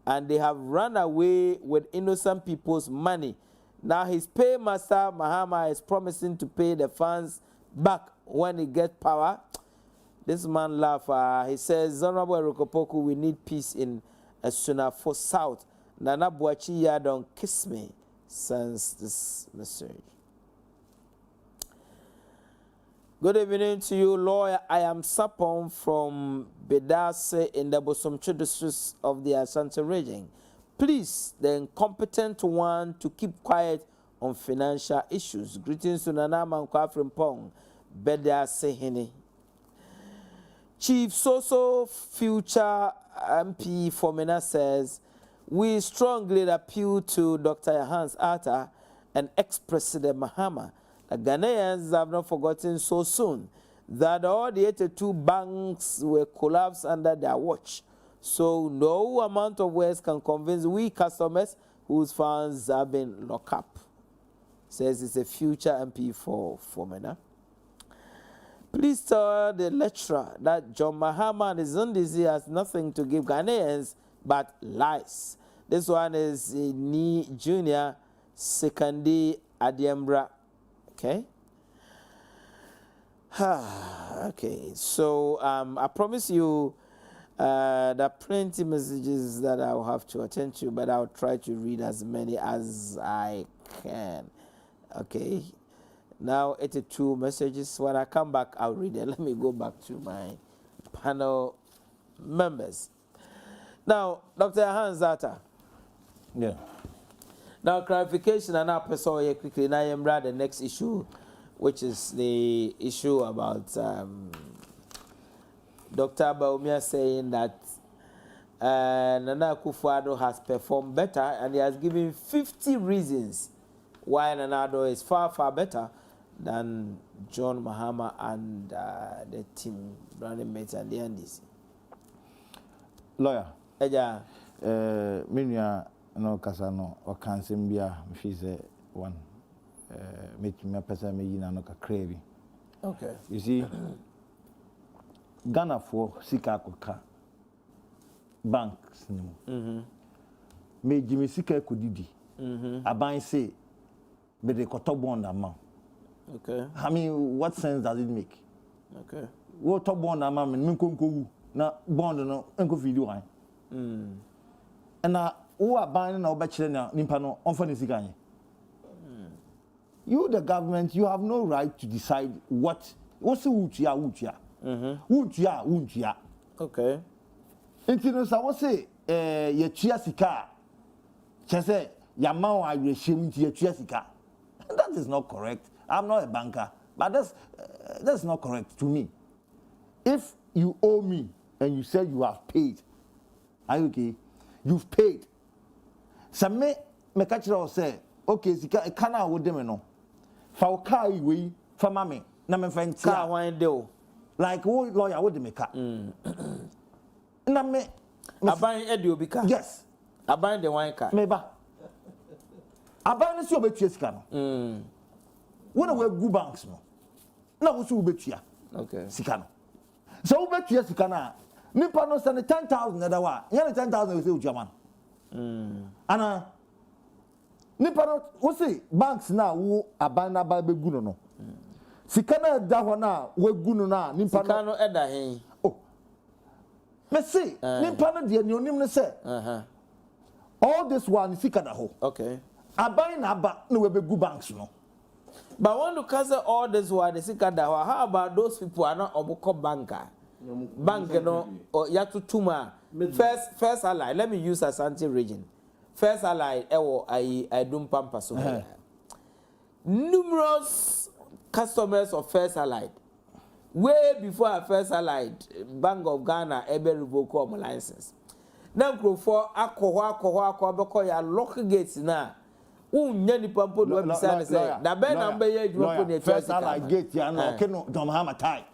and they have run away with innocent people's money. Now his paymaster, Mahama, is promising to pay the funds back when he gets power. This man laughs. He says, Honorable Opoku, we need peace in Asunafo South. Nana Buachi Yadon Kessben sends this message. Good evening to you, lawyer. I am Sapon from Bedase in the Bosomcho district of the Asante region. Please, the incompetent one, to keep quiet on financial issues. Greetings to Nana Amankwah from Pong, Bedase Ohene. Chief Soso, future MP Fomena says, we strongly appeal to Dr. Yarhands al-Adha and ex-President Mahama that Ghanaians have not forgotten so soon that all the 82 banks were collapsed under their watch. So no amount of words can convince we customers whose funds have been locked up. Says it's a future MP for Fomena. Please tell the lecturer that John Mahama and his Ndisi has nothing to give Ghanaians but lies. This one is Ni Junior Sekandi Adiembra. Okay. Okay. So I promise you there are plenty messages that I'll have to attend to, but I'll try to read as many as I can. Okay. Now 82 messages. When I come back, I'll read it. Let me go back to my panel members. Now, Dr. Yarhands. Yeah. Now, clarification and now personal quickly. Now, I'm the next issue, which is the issue about Dr. Bawumia saying that Nana Akufo Adoo has performed better, and he has given 50 reasons why Nana Adoo is far, far better than John Mahama and the team running mates and the NDC. Lawyer. Eja. Minya no kasano o kansimbia mfize one. Make me person me yina no kakrebi. Okay. You see, Ghana for sika koka banks no. Me Jimmy sika kodidi. Aban say but they got top bond amount. Okay. I mean, what sense does it make? Okay. What top bond amount me nko na bond no nko video wan. And na who are buying na obechire na nimpa no onfa ne sika anye. You the government, you have no right to decide what's wutia. Wutia. Okay. Until no sa say ye chia sika. Chese ya ma wa rehiem ye chia sika. That is not correct. I'm not a banker, but that's not correct to me. If you owe me and you say you have paid, are you okay? You've paid. Some me catch it say, okay, sika kana wo dem no. Fa o car we fa mame na me fa ntia. Car wan do. Like wo lawyer wo de me ka. Na me aban e de obi ka. Yes. Aban de wan ka. Me ba. Aban si obetua sika no. When we go banks no. Na wo so obetua. Okay. Sika no. So obetua sika na nipa no send 10,000 na da wa. Nya 10,000 we say otua man. Ana nipa no wo say banks na wo aban na ba begu no no. Sika na da ho na we gu no na nipa no. Sika no eda hen. Oh. Me say nipa no de onim no say. All this one sika da ho. Okay. Aban na ba na we begu banks no. But when you consider all this one, the sika da ho, how about those people are not oboko banker? Bank no or yatu tuma. First ally, let me use Asante region. First ally, I don't pamper so. Numerous customers of First Allied, way before our First Allied, Bank of Ghana ever revoke our license. Now, for alcohol, ya lock gates now. Nyani pampo do beside say. Na be number ye you put the First Allied gate ya no keno Mahama tie.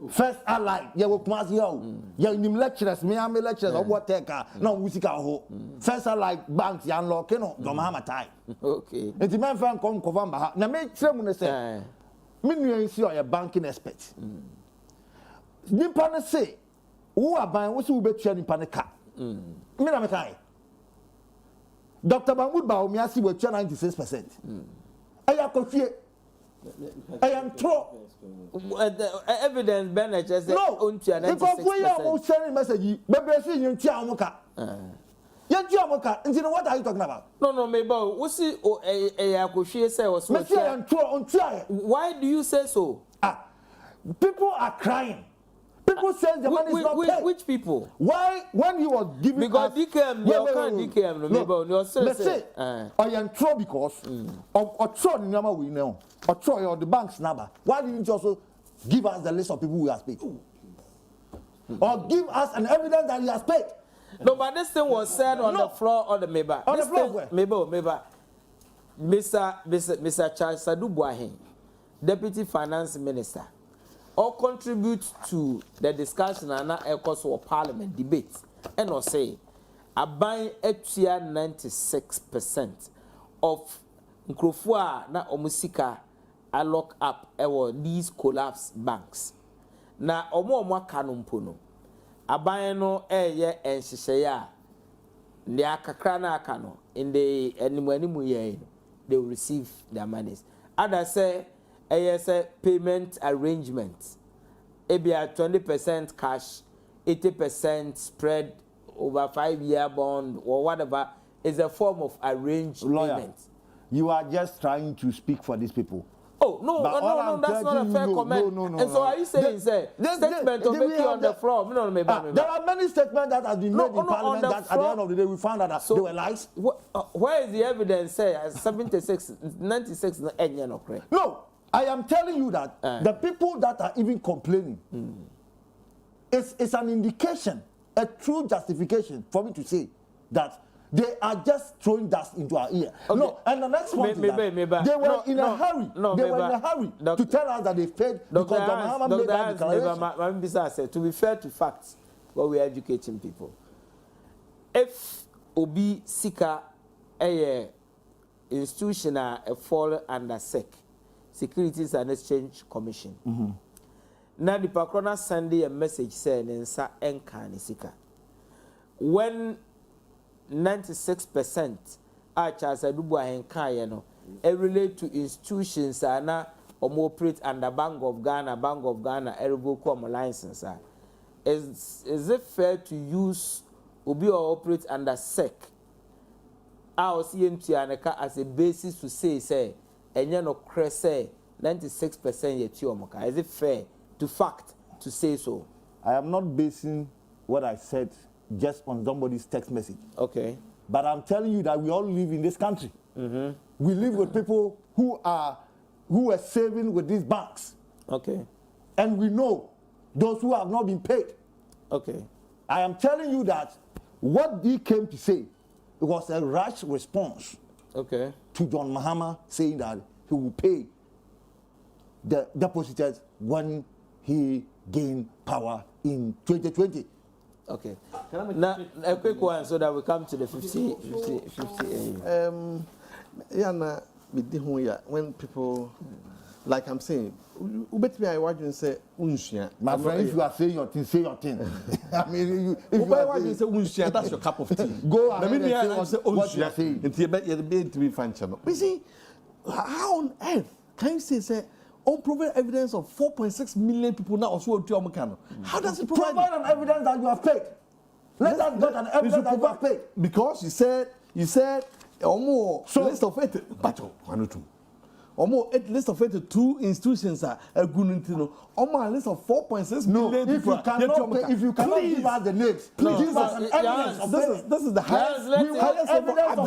First Allied, ya wo kuma yo. Ya nim lecturers, me am lecturers of what take na musika ho. First Allied banks ya unlock no Mahama tie. Okay. Enti man fan come cover ba. Na me kire mu ne say. Me nua nsi o ya banking expert. Nipa ne say, wo aban wo se wo betua nipa ne ka. Me na me kai. Dr. Bawumia si we 96%. Aya kofie. I am true. Evidence Bennett says no. Because we are sending message. Baby, see you tia amuka. You tia amuka. Into what are you talking about? No, maybe we see akofie say was. Why do you say so? People are crying. People say the money is not paid. Which people? Why, when he was giving because DKM, you can't DKM. No, let's say, I am true because of true number we know, or true or the bank's number. Why didn't you also give us the list of people who has paid? Or give us an evidence that he has paid? No, but this thing was said on the floor on the Meba. On the floor where? Meba. Mr. Charles Adoo, Deputy Finance Minister, all contribute to the discussion and also Parliament debate, and or say, aban etua 96% of nkrofua na omusika a lock up these collapse banks. Na omo aka no mpo no aban no eye enhyehyeye ne akakra na aka no in the animu ye they will receive their monies. Others say payment arrangement. Ebia 20% cash, 80% spread over 5-year bond or whatever is a form of arranged payment. You are just trying to speak for these people. Oh, no, that's not a fair comment. No. And so are you saying, statement to make you on the floor? There are many statements that have been made in Parliament that at the end of the day we found out that they were lies. Where is the evidence say 76, 96, no, I am telling you that the people that are even complaining, it's an indication, a true justification for me to say that they are just throwing dust into our ear. Okay. No, and the next one is that they were in a hurry. They were in a hurry to tell us that they failed because the Mahama made that declaration. To be fair to facts, what we are educating people. If Obi Sika a institution fall under SEC, Securities and Exchange Commission. Now the Pakrona Sunday a message saying Nsa Enkani Sika. When 96% Charles Adoo Ahenka relate to institutions na operate under Bank of Ghana revoke license. Is it fair to use Obi or operate under SEC as a basis to say enye no crese 96% yet yomoka? Is it fair to fact to say so? I am not basing what I said just on somebody's text message. Okay. But I'm telling you that we all live in this country. We live with people who are saving with these banks. Okay. And we know those who have not been paid. Okay. I am telling you that what he came to say, it was a rash response. Okay. To John Mahama saying that he will pay the depositors when he gained power in 2020. Okay. Now, a quick one so that we come to the 50. When people, like I'm saying, I watch and say, my friend, if you are saying your thing, say your thing. I mean, if you are saying, that's your cup of tea. Go ahead and say what you are saying. To be functional. But see, how on earth can you say, unproven evidence of 4.6 million people now also to Omokano? How does it provide an evidence that you have paid? Let us get an evidence that you have paid. Because you said almost list of 8 battle 102. Almost list of 82 institutions are going to almost a list of 4.6 million people. If you cannot give us the names, please give us an evidence of payment. This is the highest evidence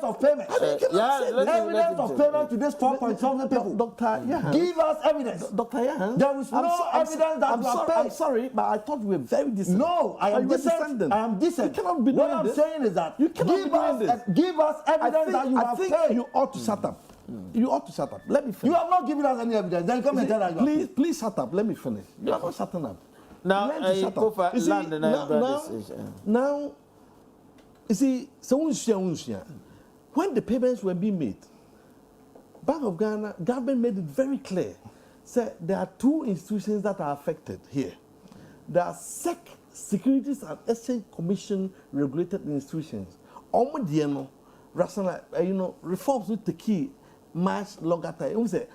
of payment. Evidence of payment to this 4.7 people. Dr. Give us evidence. Dr. Yarhands, there is no evidence that you have paid. I'm sorry, but I thought we were very decent. No, I am decent. I am decent. You cannot be doing what I'm this. saying is that you cannot give us evidence that you have paid. I think you ought to shut up. You ought to shut up. Let me finish. You have not given us any evidence. Then come and tell us. Please shut up. Let me finish. You are not shutting up. Now, now, you see, when the payments were being made, Bank of Ghana government made it very clear. Say there are 2 institutions that are affected here. There are SEC, Securities and Exchange Commission regulated institutions. Reforms with the key much longer time. It was a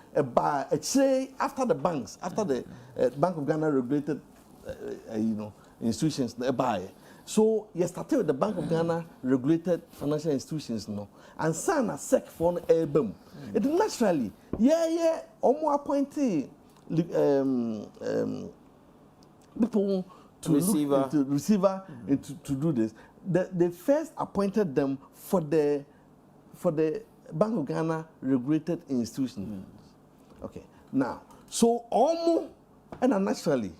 chain after the banks, after the Bank of Ghana regulated, institutions. So you started with the Bank of Ghana regulated financial institutions, and sign a SEC for an album. It naturally, appointee people to receiver to do this. They first appointed them for the Bank of Ghana regulated institutions. Okay. Now, so almost and naturally,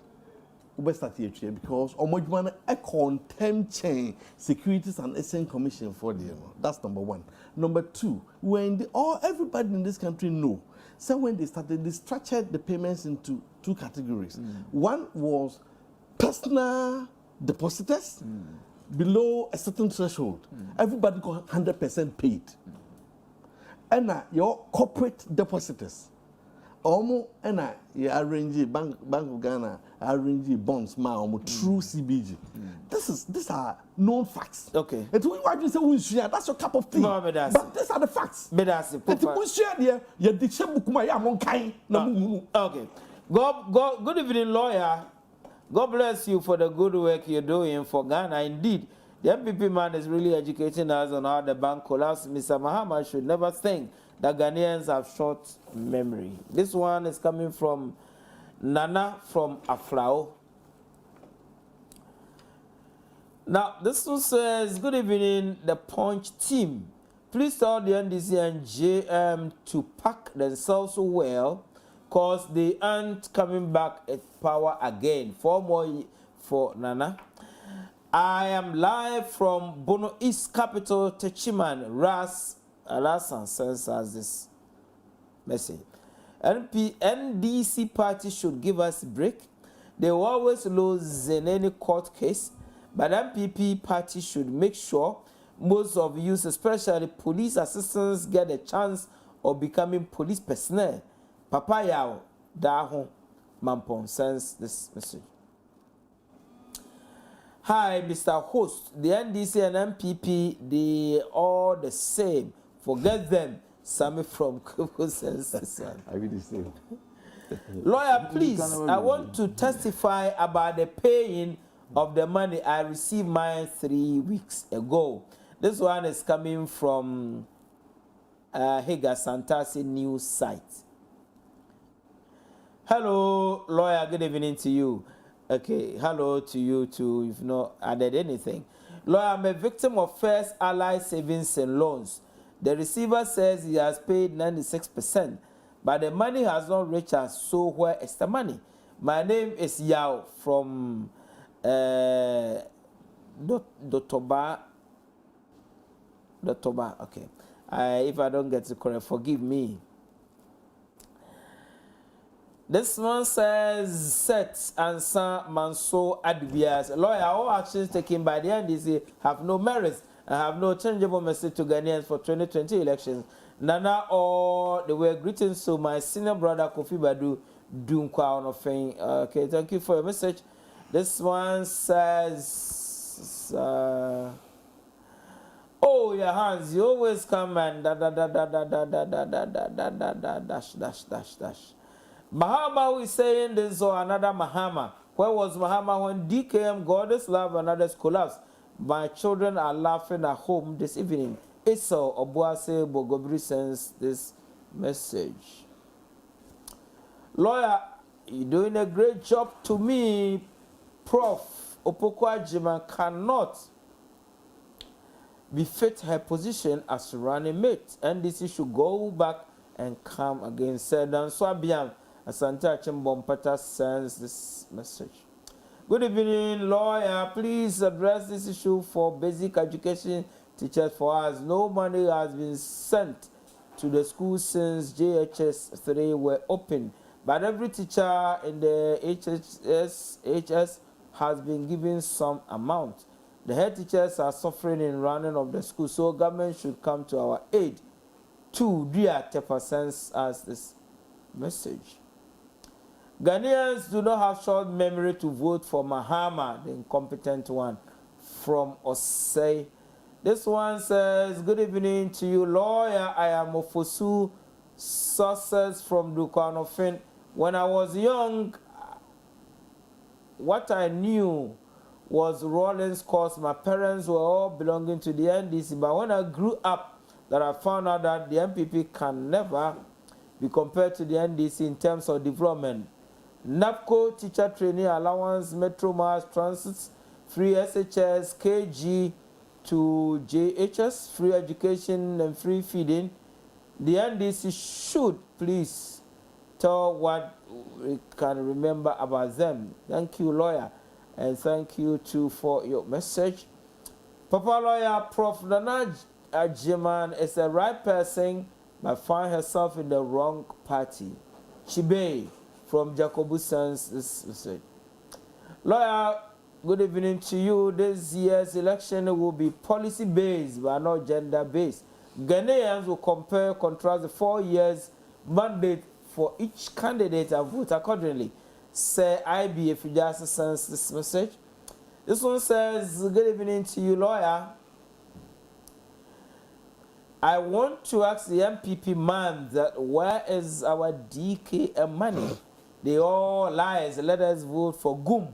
we start here because omojman a contempt chain Securities and Exchange Commission for the that's number one. Number two, when everybody in this country know, so when they started, they structured the payments into two categories. One was personal depositors below a certain threshold. Everybody got 100% paid. And your corporate depositors. Almost and you arrange Bank of Ghana, arrange bonds through CBG. These are known facts. Okay. It's what you say we share. That's your cup of tea. No, but these are the facts. It's we share there. You the book my okay. Good evening, lawyer. God bless you for the good work you're doing for Ghana. Indeed, the MPP man is really educating us on how the bank collapsed. Mr. Mahama should never think that Ghanaians have short memory. This one is coming from Nana from Aflao. Now, this one says, good evening, the Punch team. Please tell the NDC and JM to pack themselves well, because they aren't coming back at power again. 4 more for Nana. I am live from Bono East Capital, Techiman. Alasan sends us this message. NDC party should give us a break. They will always lose in any court case, but MPP party should make sure most of you, especially police assistants, get a chance of becoming police personnel. Papa Yao Daho Mampong sends this message. Hi, Mr. Host. The NDC and MPP, they all the same. Forget them. Sammy from Kufu says this one. I really say. Lawyer, please, I want to testify about the paying of the money I received mine 3 weeks ago. This one is coming from Higa Santasi news site. Hello, lawyer, good evening to you. Okay, hello to you too, if not added anything. Lawyer, I'm a victim of First Ally Savings and Loans. The receiver says he has paid 96%, but the money has not reached us, so where is the money? My name is Yao from Dotoba, okay. If I don't get it correct, forgive me. This one says, Set and San Manso Adbias. Lawyer, all actions taken by the NDC have no merits and have no changeable message to Ghanaians for 2020 elections. Nana, or they were greetings to my senior brother Kofi Adoo Dunkwa on Ofeng. Okay, thank you for your message. This one says, oh, Yarhands, you always come and dash. Mahama, who is saying this or another Mahama? Where was Mahama when DKM, Goddess Love, and others collapsed? My children are laughing at home this evening. Issa Obuase Bogobri sends this message. Lawyer, you're doing a great job to me. Prof Opoku-Agyemang cannot befit her position as running mate. NDC should go back and come again. Said and Swabian. Asante Achimbompata sends this message. Good evening, lawyer. Please address this issue for basic education teachers for us. No money has been sent to the school since JHS 3 were open, but every teacher in the HS has been given some amount. The head teachers are suffering in running of the school, so government should come to our aid. 2 Dia Tepa sends us this message. Ghanaians do not have short memory to vote for Mahama, the incompetent one, from Osei. This one says, good evening to you, lawyer. I am Ofosu Success from Dukanofin. When I was young, what I knew was Rawlings cause. My parents were all belonging to the NDC, but when I grew up, that I found out that the MPP can never be compared to the NDC in terms of development. NAPCO, teacher training allowance, Metro Mass Transit, free SHS, KG to JHS, free education and free feeding. The NDC should please tell what we can remember about them. Thank you, lawyer, and thank you too for your message. Papa lawyer Prof Agyemang is the right person, but find herself in the wrong party. Chibe from Jacobuson's message. Lawyer, good evening to you. This year's election will be policy-based, but not gender-based. Ghanaians will contrast the 4 years mandate for each candidate and vote accordingly. Say IB, if you just sends this message. This one says, good evening to you, lawyer. I want to ask the MPP man that where is our DKM money? They all lies. Let us vote for GUM.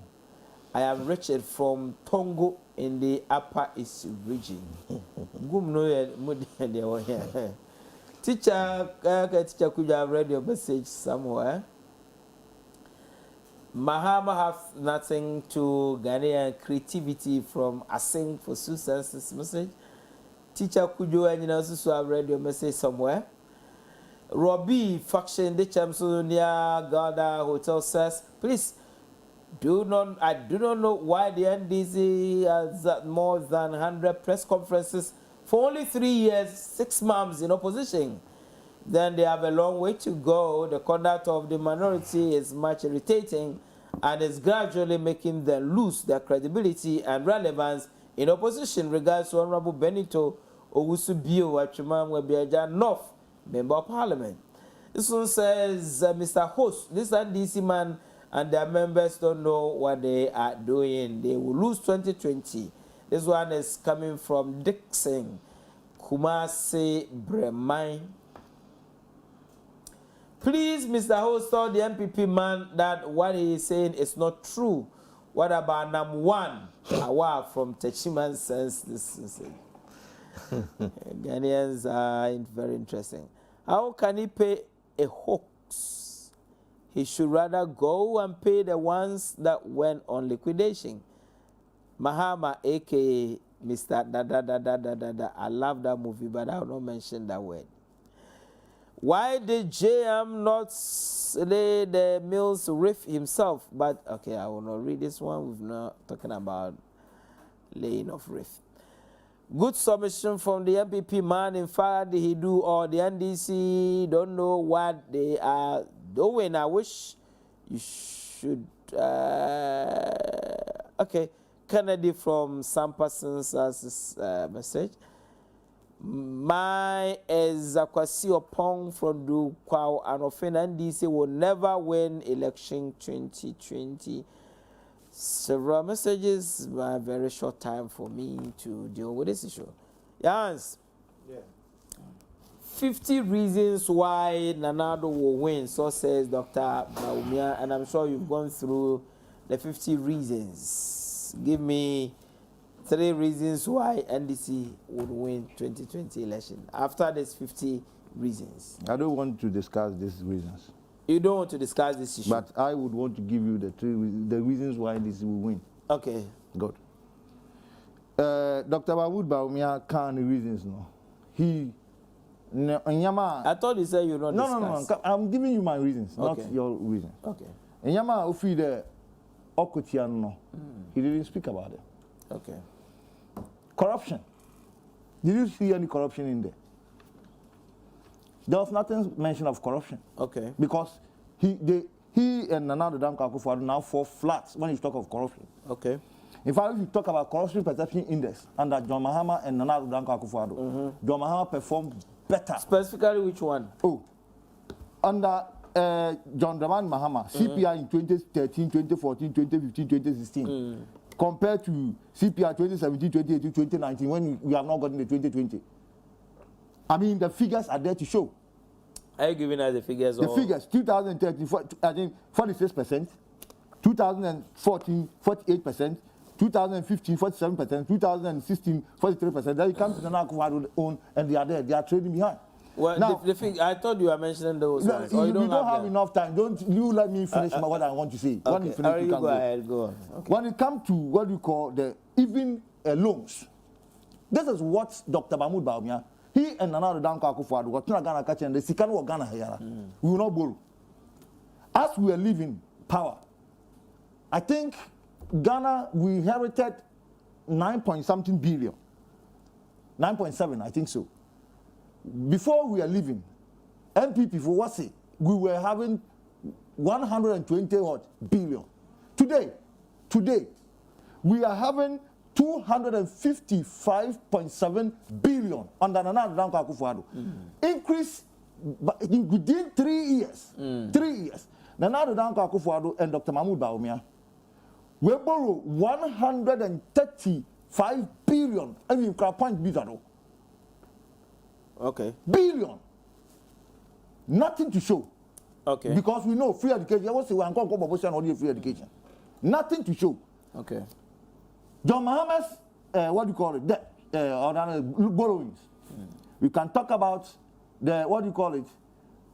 I am Richard from Tongo in the Upper East region. GUM no here. Teacher could have read your message somewhere. Mahama has nothing to Ghanaian creativity from Asing for Susan's message. Teacher Kujo and also have read your message somewhere. Robbie faction the Chamsonia Garda Hotel says, please I do not know why the NDC has more than 100 press conferences for only 3 years, 6 months in opposition. Then they have a long way to go. The conduct of the minority is much irritating and is gradually making them lose their credibility and relevance in opposition. Regards to Honorable Benito Owusu-Bio Achimam Webiaja North, Member of Parliament. This one says, Mr. Host, this NDC man and their members don't know what they are doing. They will lose 2020. This one is coming from Dixon, Kumasi Bremai. Please, Mr. Host, tell the MPP man that what he is saying is not true. What about number one? Awa from Techiman says this is Ghanaians are very interesting. How can he pay a hoax? He should rather go and pay the ones that went on liquidation. Mahama, aka Mr. Da. I love that movie, but I will not mention that word. Why did JM not lay the mills riff himself? But okay, I will not read this one. We're not talking about laying of riff. Good submission from the MPP man. In fact, he do or the NDC don't know what they are doing. I wish you should. Okay, Kennedy from some persons has this message. My Zakwasi Opong from Du Kwao and Ofena NDC will never win election 2020. Several messages, but a very short time for me to deal with this issue. Yarhands. Yeah. 50 reasons why Nanado will win, so says Dr. Bawumia, and I'm sure you've gone through the 50 reasons. Give me 3 reasons why NDC would win 2020 election. After these 50 reasons. I don't want to discuss these reasons. You don't want to discuss this issue? But I would want to give you the reasons why NDC will win. Okay. Good. Dr. Bawumia can't reasons, no. I thought you said you don't discuss. No. I'm giving you my reasons, okay. Not your reason. Okay. Nyama Ufi the Okotiano, he didn't speak about it. Okay. Corruption. Did you see any corruption in there? There was nothing mentioned of corruption. Okay. Because he and Nana Akufo Adoo now fall flat when you talk of corruption. Okay. In fact, if you talk about corruption perception index under John Mahama and Nana Akufo Adoo, John Mahama performed better. Specifically, which one? Oh, under John Mahama, CPI in 2013, 2014, 2015, 2016. Compared to CPR 2017, 2018, 2019, when we have not gotten the 2020. I mean, the figures are there to show. Are you giving us the figures? The figures, 2013, I think 46%, 2014, 48%, 2015, 47%, 2016, 43%. Then you come to the Akufo own, and they are there. They are trading behind. Well, now, I thought you were mentioning those ones. You don't have enough time. Don't you let me finish what I want to say. Okay. When you finish, you can go ahead. Go on. Okay. When it comes to what we call the even loans, this is what Dr. Bawumia, he and another Akufo Adoo got Ghana catching the Sikan or Ghana here. We will not borrow. as we are leaving power, I think Ghana, we inherited 9-point-something billion. 9.7, I think so. Before we are leaving, MPP for what's it? We were having 120 billion. Today, we are having 255.7 billion under Nana Akufo Adoo. Increase within 3 years. 3 years. Nana Akufo Adoo and Dr. Bawumia, we borrow 135 billion. I mean, point billion. Okay. Billion. Nothing to show. Okay. Because we know free education. I was saying, we free education. Nothing to show. Okay. John Mahama's, what do you call it? Borrowings. We can talk about the, what do you call it?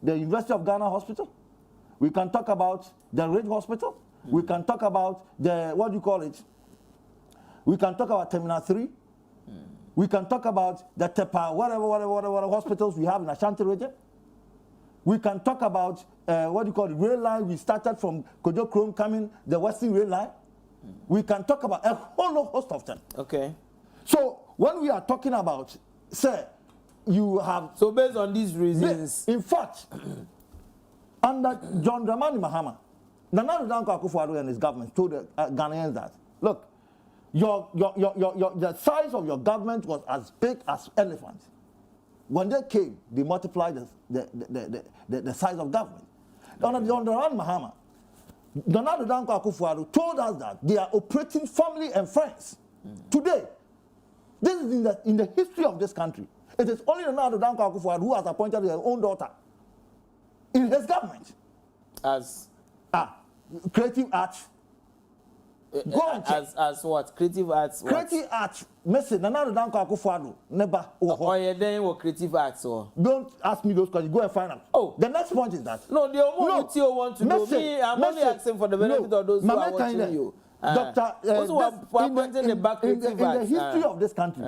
The University of Ghana Hospital. We can talk about the Ridge Hospital. We can talk about the, what do you call it? We can talk about Terminal 3. We can talk about the Tepa, whatever hospitals we have in Ashanti region. We can talk about, what do you call it, rail line. We started from Kojo Krom coming, the Western rail line. We can talk about a whole host of them. Okay. So when we are talking about, say, you have... So based on these reasons... In fact, under John Dramani Mahama, Nana Akufo Adoo and his government told the Ghanaians that, look, the size of your government was as big as elephants. When they came, they multiplied the size of government. Under John Dramani Mahama, Nana Akufo Adoo told us that they are operating family and friends. Today, this is in the history of this country. It is only Nana Akufo Adoo who has appointed his own daughter in his government. As creative arts. Go and check. As what? Creative arts. Creative arts. Message. Nana Akufo Adoo never. Oh, yeah, then what creative arts or? Don't ask me those questions. Go and find out. Oh, the next point is that. No, the only you want to know. Me, I'm only asking for the benefit of those who are watching you. Doctor, in the history of this country,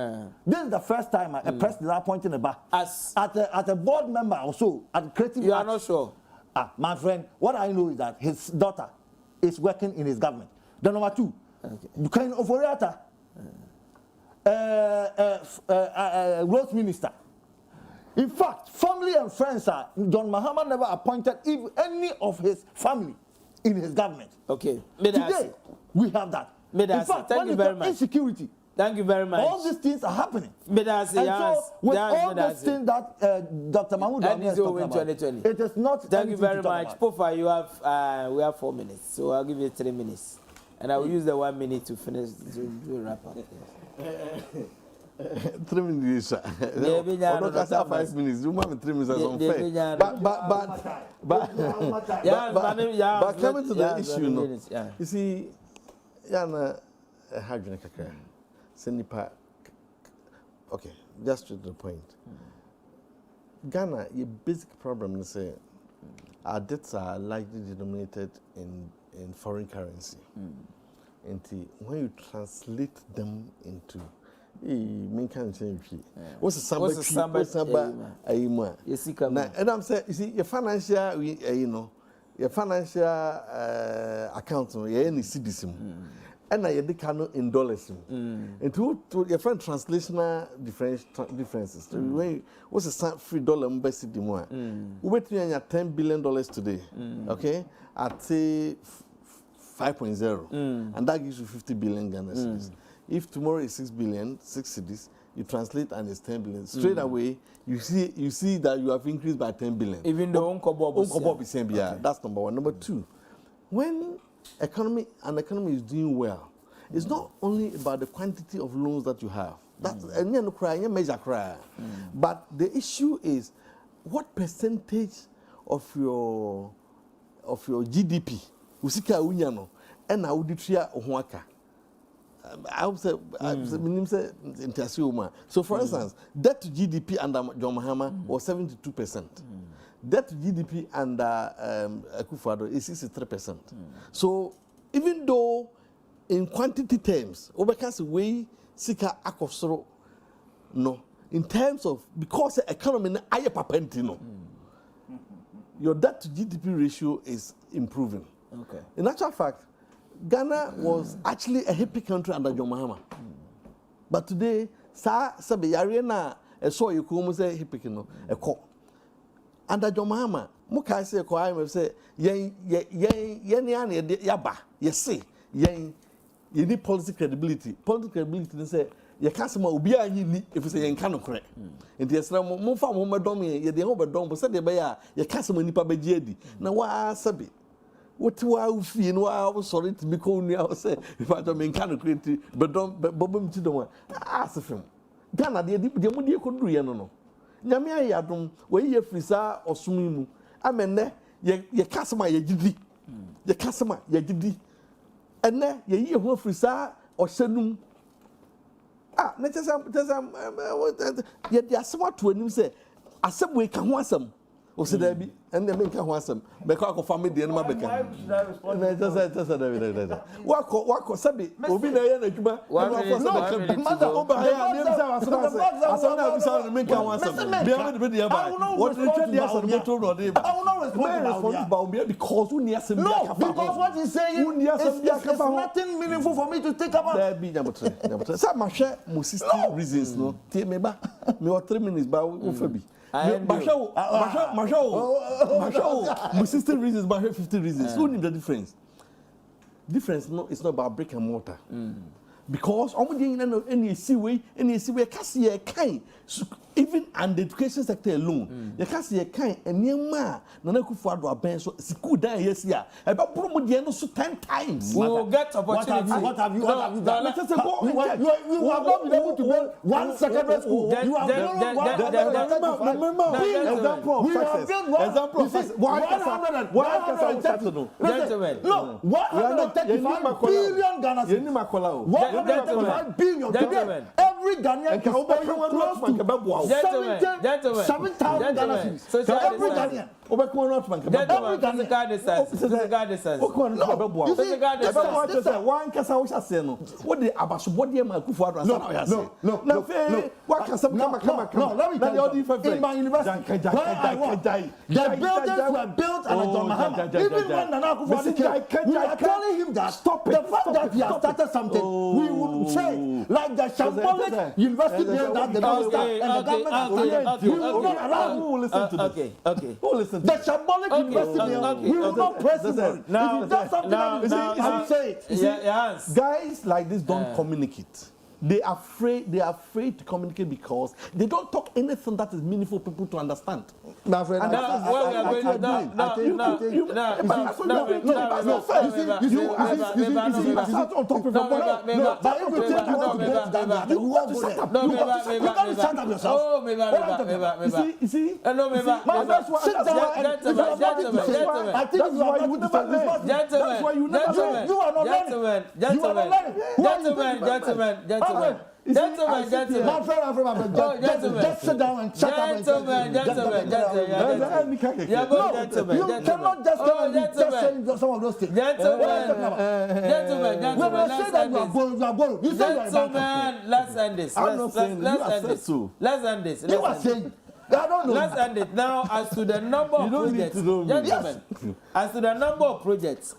this is the first time a president is appointing a bar as a board member or so at creative. You are not sure. My friend, what I know is that his daughter is working in his government. The number two, okay. Ofori-Asante, roads minister. In fact, family and friends are. John Mahama never appointed even any of his family in his government. Okay. Today, we have that. In fact, thank you very much. Insecurity. Thank you very much. All these things are happening. And so, with all these things that Dr. Mahmoud is talking about, it is not. Thank you very much. Pofa, you have we have 4 minutes, so I'll give you 3 minutes, and I will use the 1 minute to finish to wrap up. 3 minutes. No, 5 minutes. You want 3 minutes as unfair. But coming to the issue, no. You see, Yana Hadjana Kaka, Senipa. Okay, just to the point. Ghana, your basic problem is our debts are largely denominated in foreign currency. And when you translate them into what's the samba? And I'm saying, you see, your financial, your financial account, you see this, and I can in dollars. And to your friend translational differences. What's the free dollar embassy the more? We wait $10 billion today, okay? At say 5.0, and that gives you 50 billion Ghana cedis. If tomorrow is 6 billion, 6 cities, you translate and it's 10 billion. Straight away, you see that you have increased by 10 billion. Even though Unkobob is saying, yeah, that's number one. Number two, when an economy is doing well, it's not only about the quantity of loans that you have. That's measure cry. But the issue is what percentage of your GDP usika unyano and auditria ohwaka. I would say, so for instance, debt to GDP under John Mahama was 72%. Debt to GDP under Akufo Adoo is 63%. So even though in quantity terms, Obeka's way sika akosoro no, in terms of because the economy na aye papentino. Your debt to GDP ratio is improving. Okay. In actual fact, Ghana was actually a hippie country under John Mahama. But today, sabi yarena so you come say hippie no e ko. Under John Mahama, muka say ko I say yen yaba yesi yen you need policy credibility. Policy credibility say you can't say obi anyi ni if you say yen kan correct. Nti yesra mo fa mo medom ye de ho bedom bo say de be ya you can't say nipa be edi. Na wa sabi what wa fie no wa sorry to be ko nua say if I don't mean kan correct bedom bobom ti dom asefem. Ghana de mo de ko duru ye no. Nyame ayadom we ye frisa osumi mu. Amenne ye kasema ye gidi. Ye kasema ye gidi. Ene ye ho frisa ohyenum. Na tesam ye de asema to anim say asem we ka ho asem. O se da bi ene me ka ho asem. Be ka akọ family de no ma be ka. Na just David. Wako sabi obi na ye na adwuma. Mother oba ya nem say asem na bi say me ka ho asem. Be am de dey ba. What the trade dey asem me to no dey ba. I will not respond to Bawumia because who near asem no, because what he's saying is nothing meaningful for me to think about. There be nyabotre. Say ma hwe mo 60 reasons no. Tie me ba. Me 3 minutes ba wo fa bi. Mashow, 60 reasons, 50 reasons. Who need the difference? Difference no, it's not about brick and mortar. Because any see way, can't see a kind. Even and the education sector alone, you can't see a kind and near ma. Nana Akufo Adoo ben so school down yes yeah. About promo the so 10 times. We will get opportunity. What have you done? You have not been able to build one secondary school. You have built one. Gentlemen, no, 135 billion Ghana cedis. 135 billion. Every Ghanaian is paying close to 7,000 Ghana cedis. Every Ghanaian. Every Ghanaian. One kasa wo say no. What the abasubodi ma Akufo Adoo say. No. What can some come? Let me tell you. In my university, the buildings were built under John Mahama. Even when Nana Akufo Adoo came, we are telling him that the fact that he has started something, we would say, like the shambolic university build that the government and the government has we will not allow who will listen to this. Okay. Who will listen to the shambolic university build. We will not press it. If he does something that is I'll say it. Yes. Guys like this don't communicate. They are afraid to communicate because they don't talk anything that is meaningful for people to understand. My friend, Gentlemen. Just sit down and shut up. Gentlemen. You cannot just come and just say some of those things. Gentlemen. When I say that you are borrowing, you say you are gentlemen, let's end this. Let's end this. You are saying. I don't know. Let's end it now. As to the number of projects, gentlemen, as to the number of projects,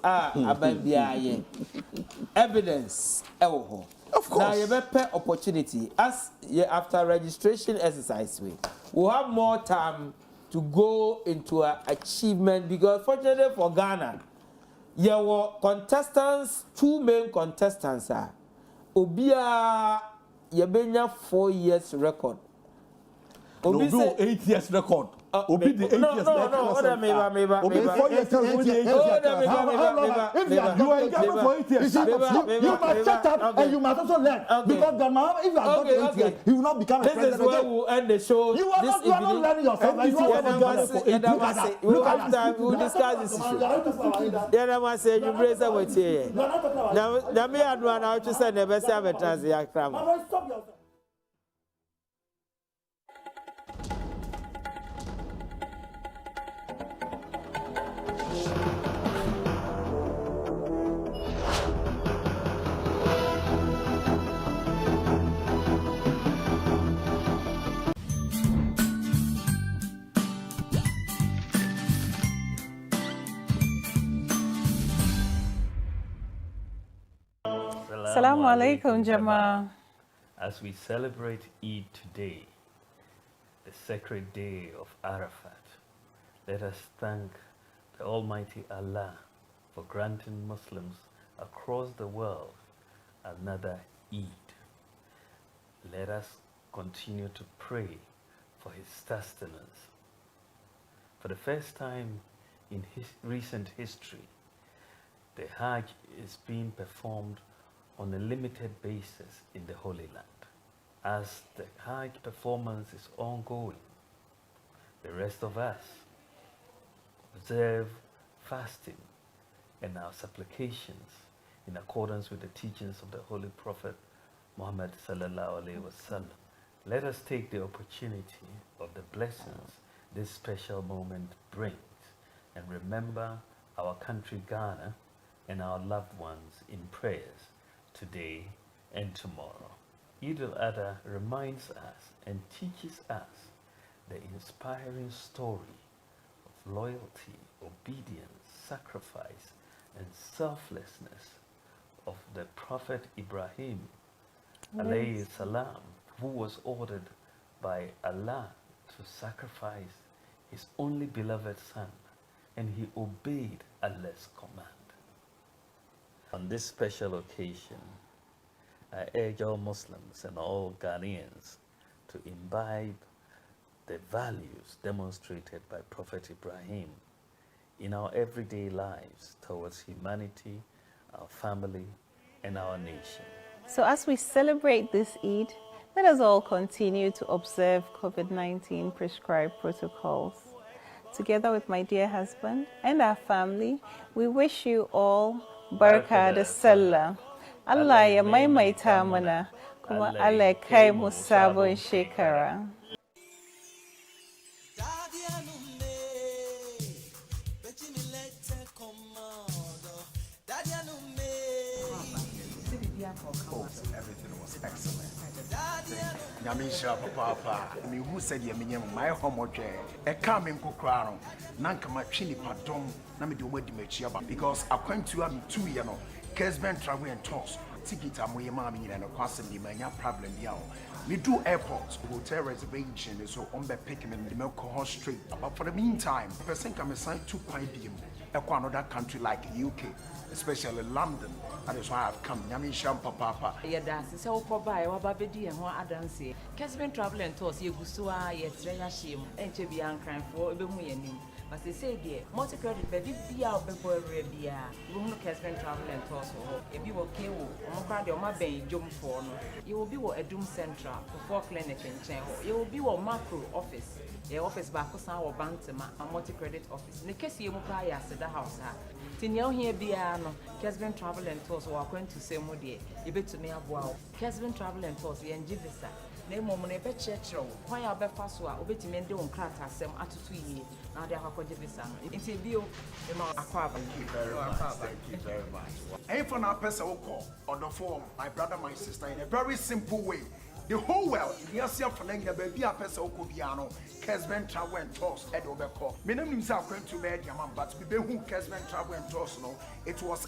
evidence, of course. Now you better opportunity as after registration exercise we'll have more time to go into an achievement because fortunately for Ghana, there were contestants, 2 main contestants are Obia Yebenya 4 years record. Obi say 8 years record. Obi the 8 years record. Obi 4 years record. You are in Ghana for 8 years. You must shut up and you must also learn. Because Mahama, if you are not 8 years, he will not become a president again. This is where we'll end the show. You are not learning yourself. And you are not we'll have time. We'll discuss this issue. Yeah, I say you raise up with you. Now, me and one out to send the best ever transit. Stop yourself. Assalamu alaikum, Jama. As we celebrate Eid today, the sacred day of Arafat, let us thank the Almighty Allah for granting Muslims across the world another Eid. Let us continue to pray for his sustenance. For the first time in recent history, the Hajj is being performed on a limited basis in the Holy Land. As the Hajj performance is ongoing, the rest of us observe fasting and our supplications in accordance with the teachings of the Holy Prophet Muhammad sallallahu alaihi wasallam. Let us take the opportunity of the blessings this special moment brings and remember our country Ghana and our loved ones in prayers today and tomorrow. Eid al-Adha reminds us and teaches us the inspiring story of loyalty, obedience, sacrifice, and selflessness of the Prophet Ibrahim alayhi salam, who was ordered by Allah to sacrifice his only beloved son, and he obeyed Allah's command. On this special occasion, I urge all Muslims and all Ghanaians to imbibe the values demonstrated by Prophet Ibrahim in our everyday lives towards humanity, our family, and our nation. So as we celebrate this Eid, let us all continue to observe COVID-19 prescribed protocols. Together with my dear husband and our family, we wish you all Baraka da Sallah. Allah ya maimaita mana kuma Allah ya kai mu sabon shekara. Everything was excellent. Nyamisha papa, me who said ye menyem my homework e ka me nkokra no nanka ma twe nipa dom na me de omadi machi aba because akwantu am 2 year no Kessben travel and talks ticket amoye ma me nyina no kwasem di manya problem ya o me do airport hotel reservation so on be pick me the call straight but for the meantime person can assign 2 point dim e kwa another country like UK, especially London. That is why I've come. Nyami shampa papa. Yeah, that's so for buy or babedi and one adansi. Kessben travel and tours, you gusua, yet shim, and to be uncrying for a bemuyanim. But they say, dear, multi credit, baby, be out before Rebia. You won't Kessben travel and tours, or if you will kill, or crowd your mabay, jump for no. You will be a doom central for 4 clinic and channel. You will be a macro office. Your office back or Bantama, a multi credit office. In the case you buy us at the house. Tinyo here biano, Kessben travel and tours or going to say more dear. You bet to me a wow. Kessben travel and tours, the Njivisa. Name woman a bet chetro. Why are Befaswa, obetimen don't crack us some at 2 years. Now they have a Jivisa. It's a view, Aqua. Thank you very much. Thank you very much. And for now, person will call on the phone, my brother, my sister, in a very simple way. The whole world, yes, you're from the baby, a person who piano, Kessben travel and tours, Ed Overcall. My name is going to Medium, but we be who Kessben travel and tours, no, it was.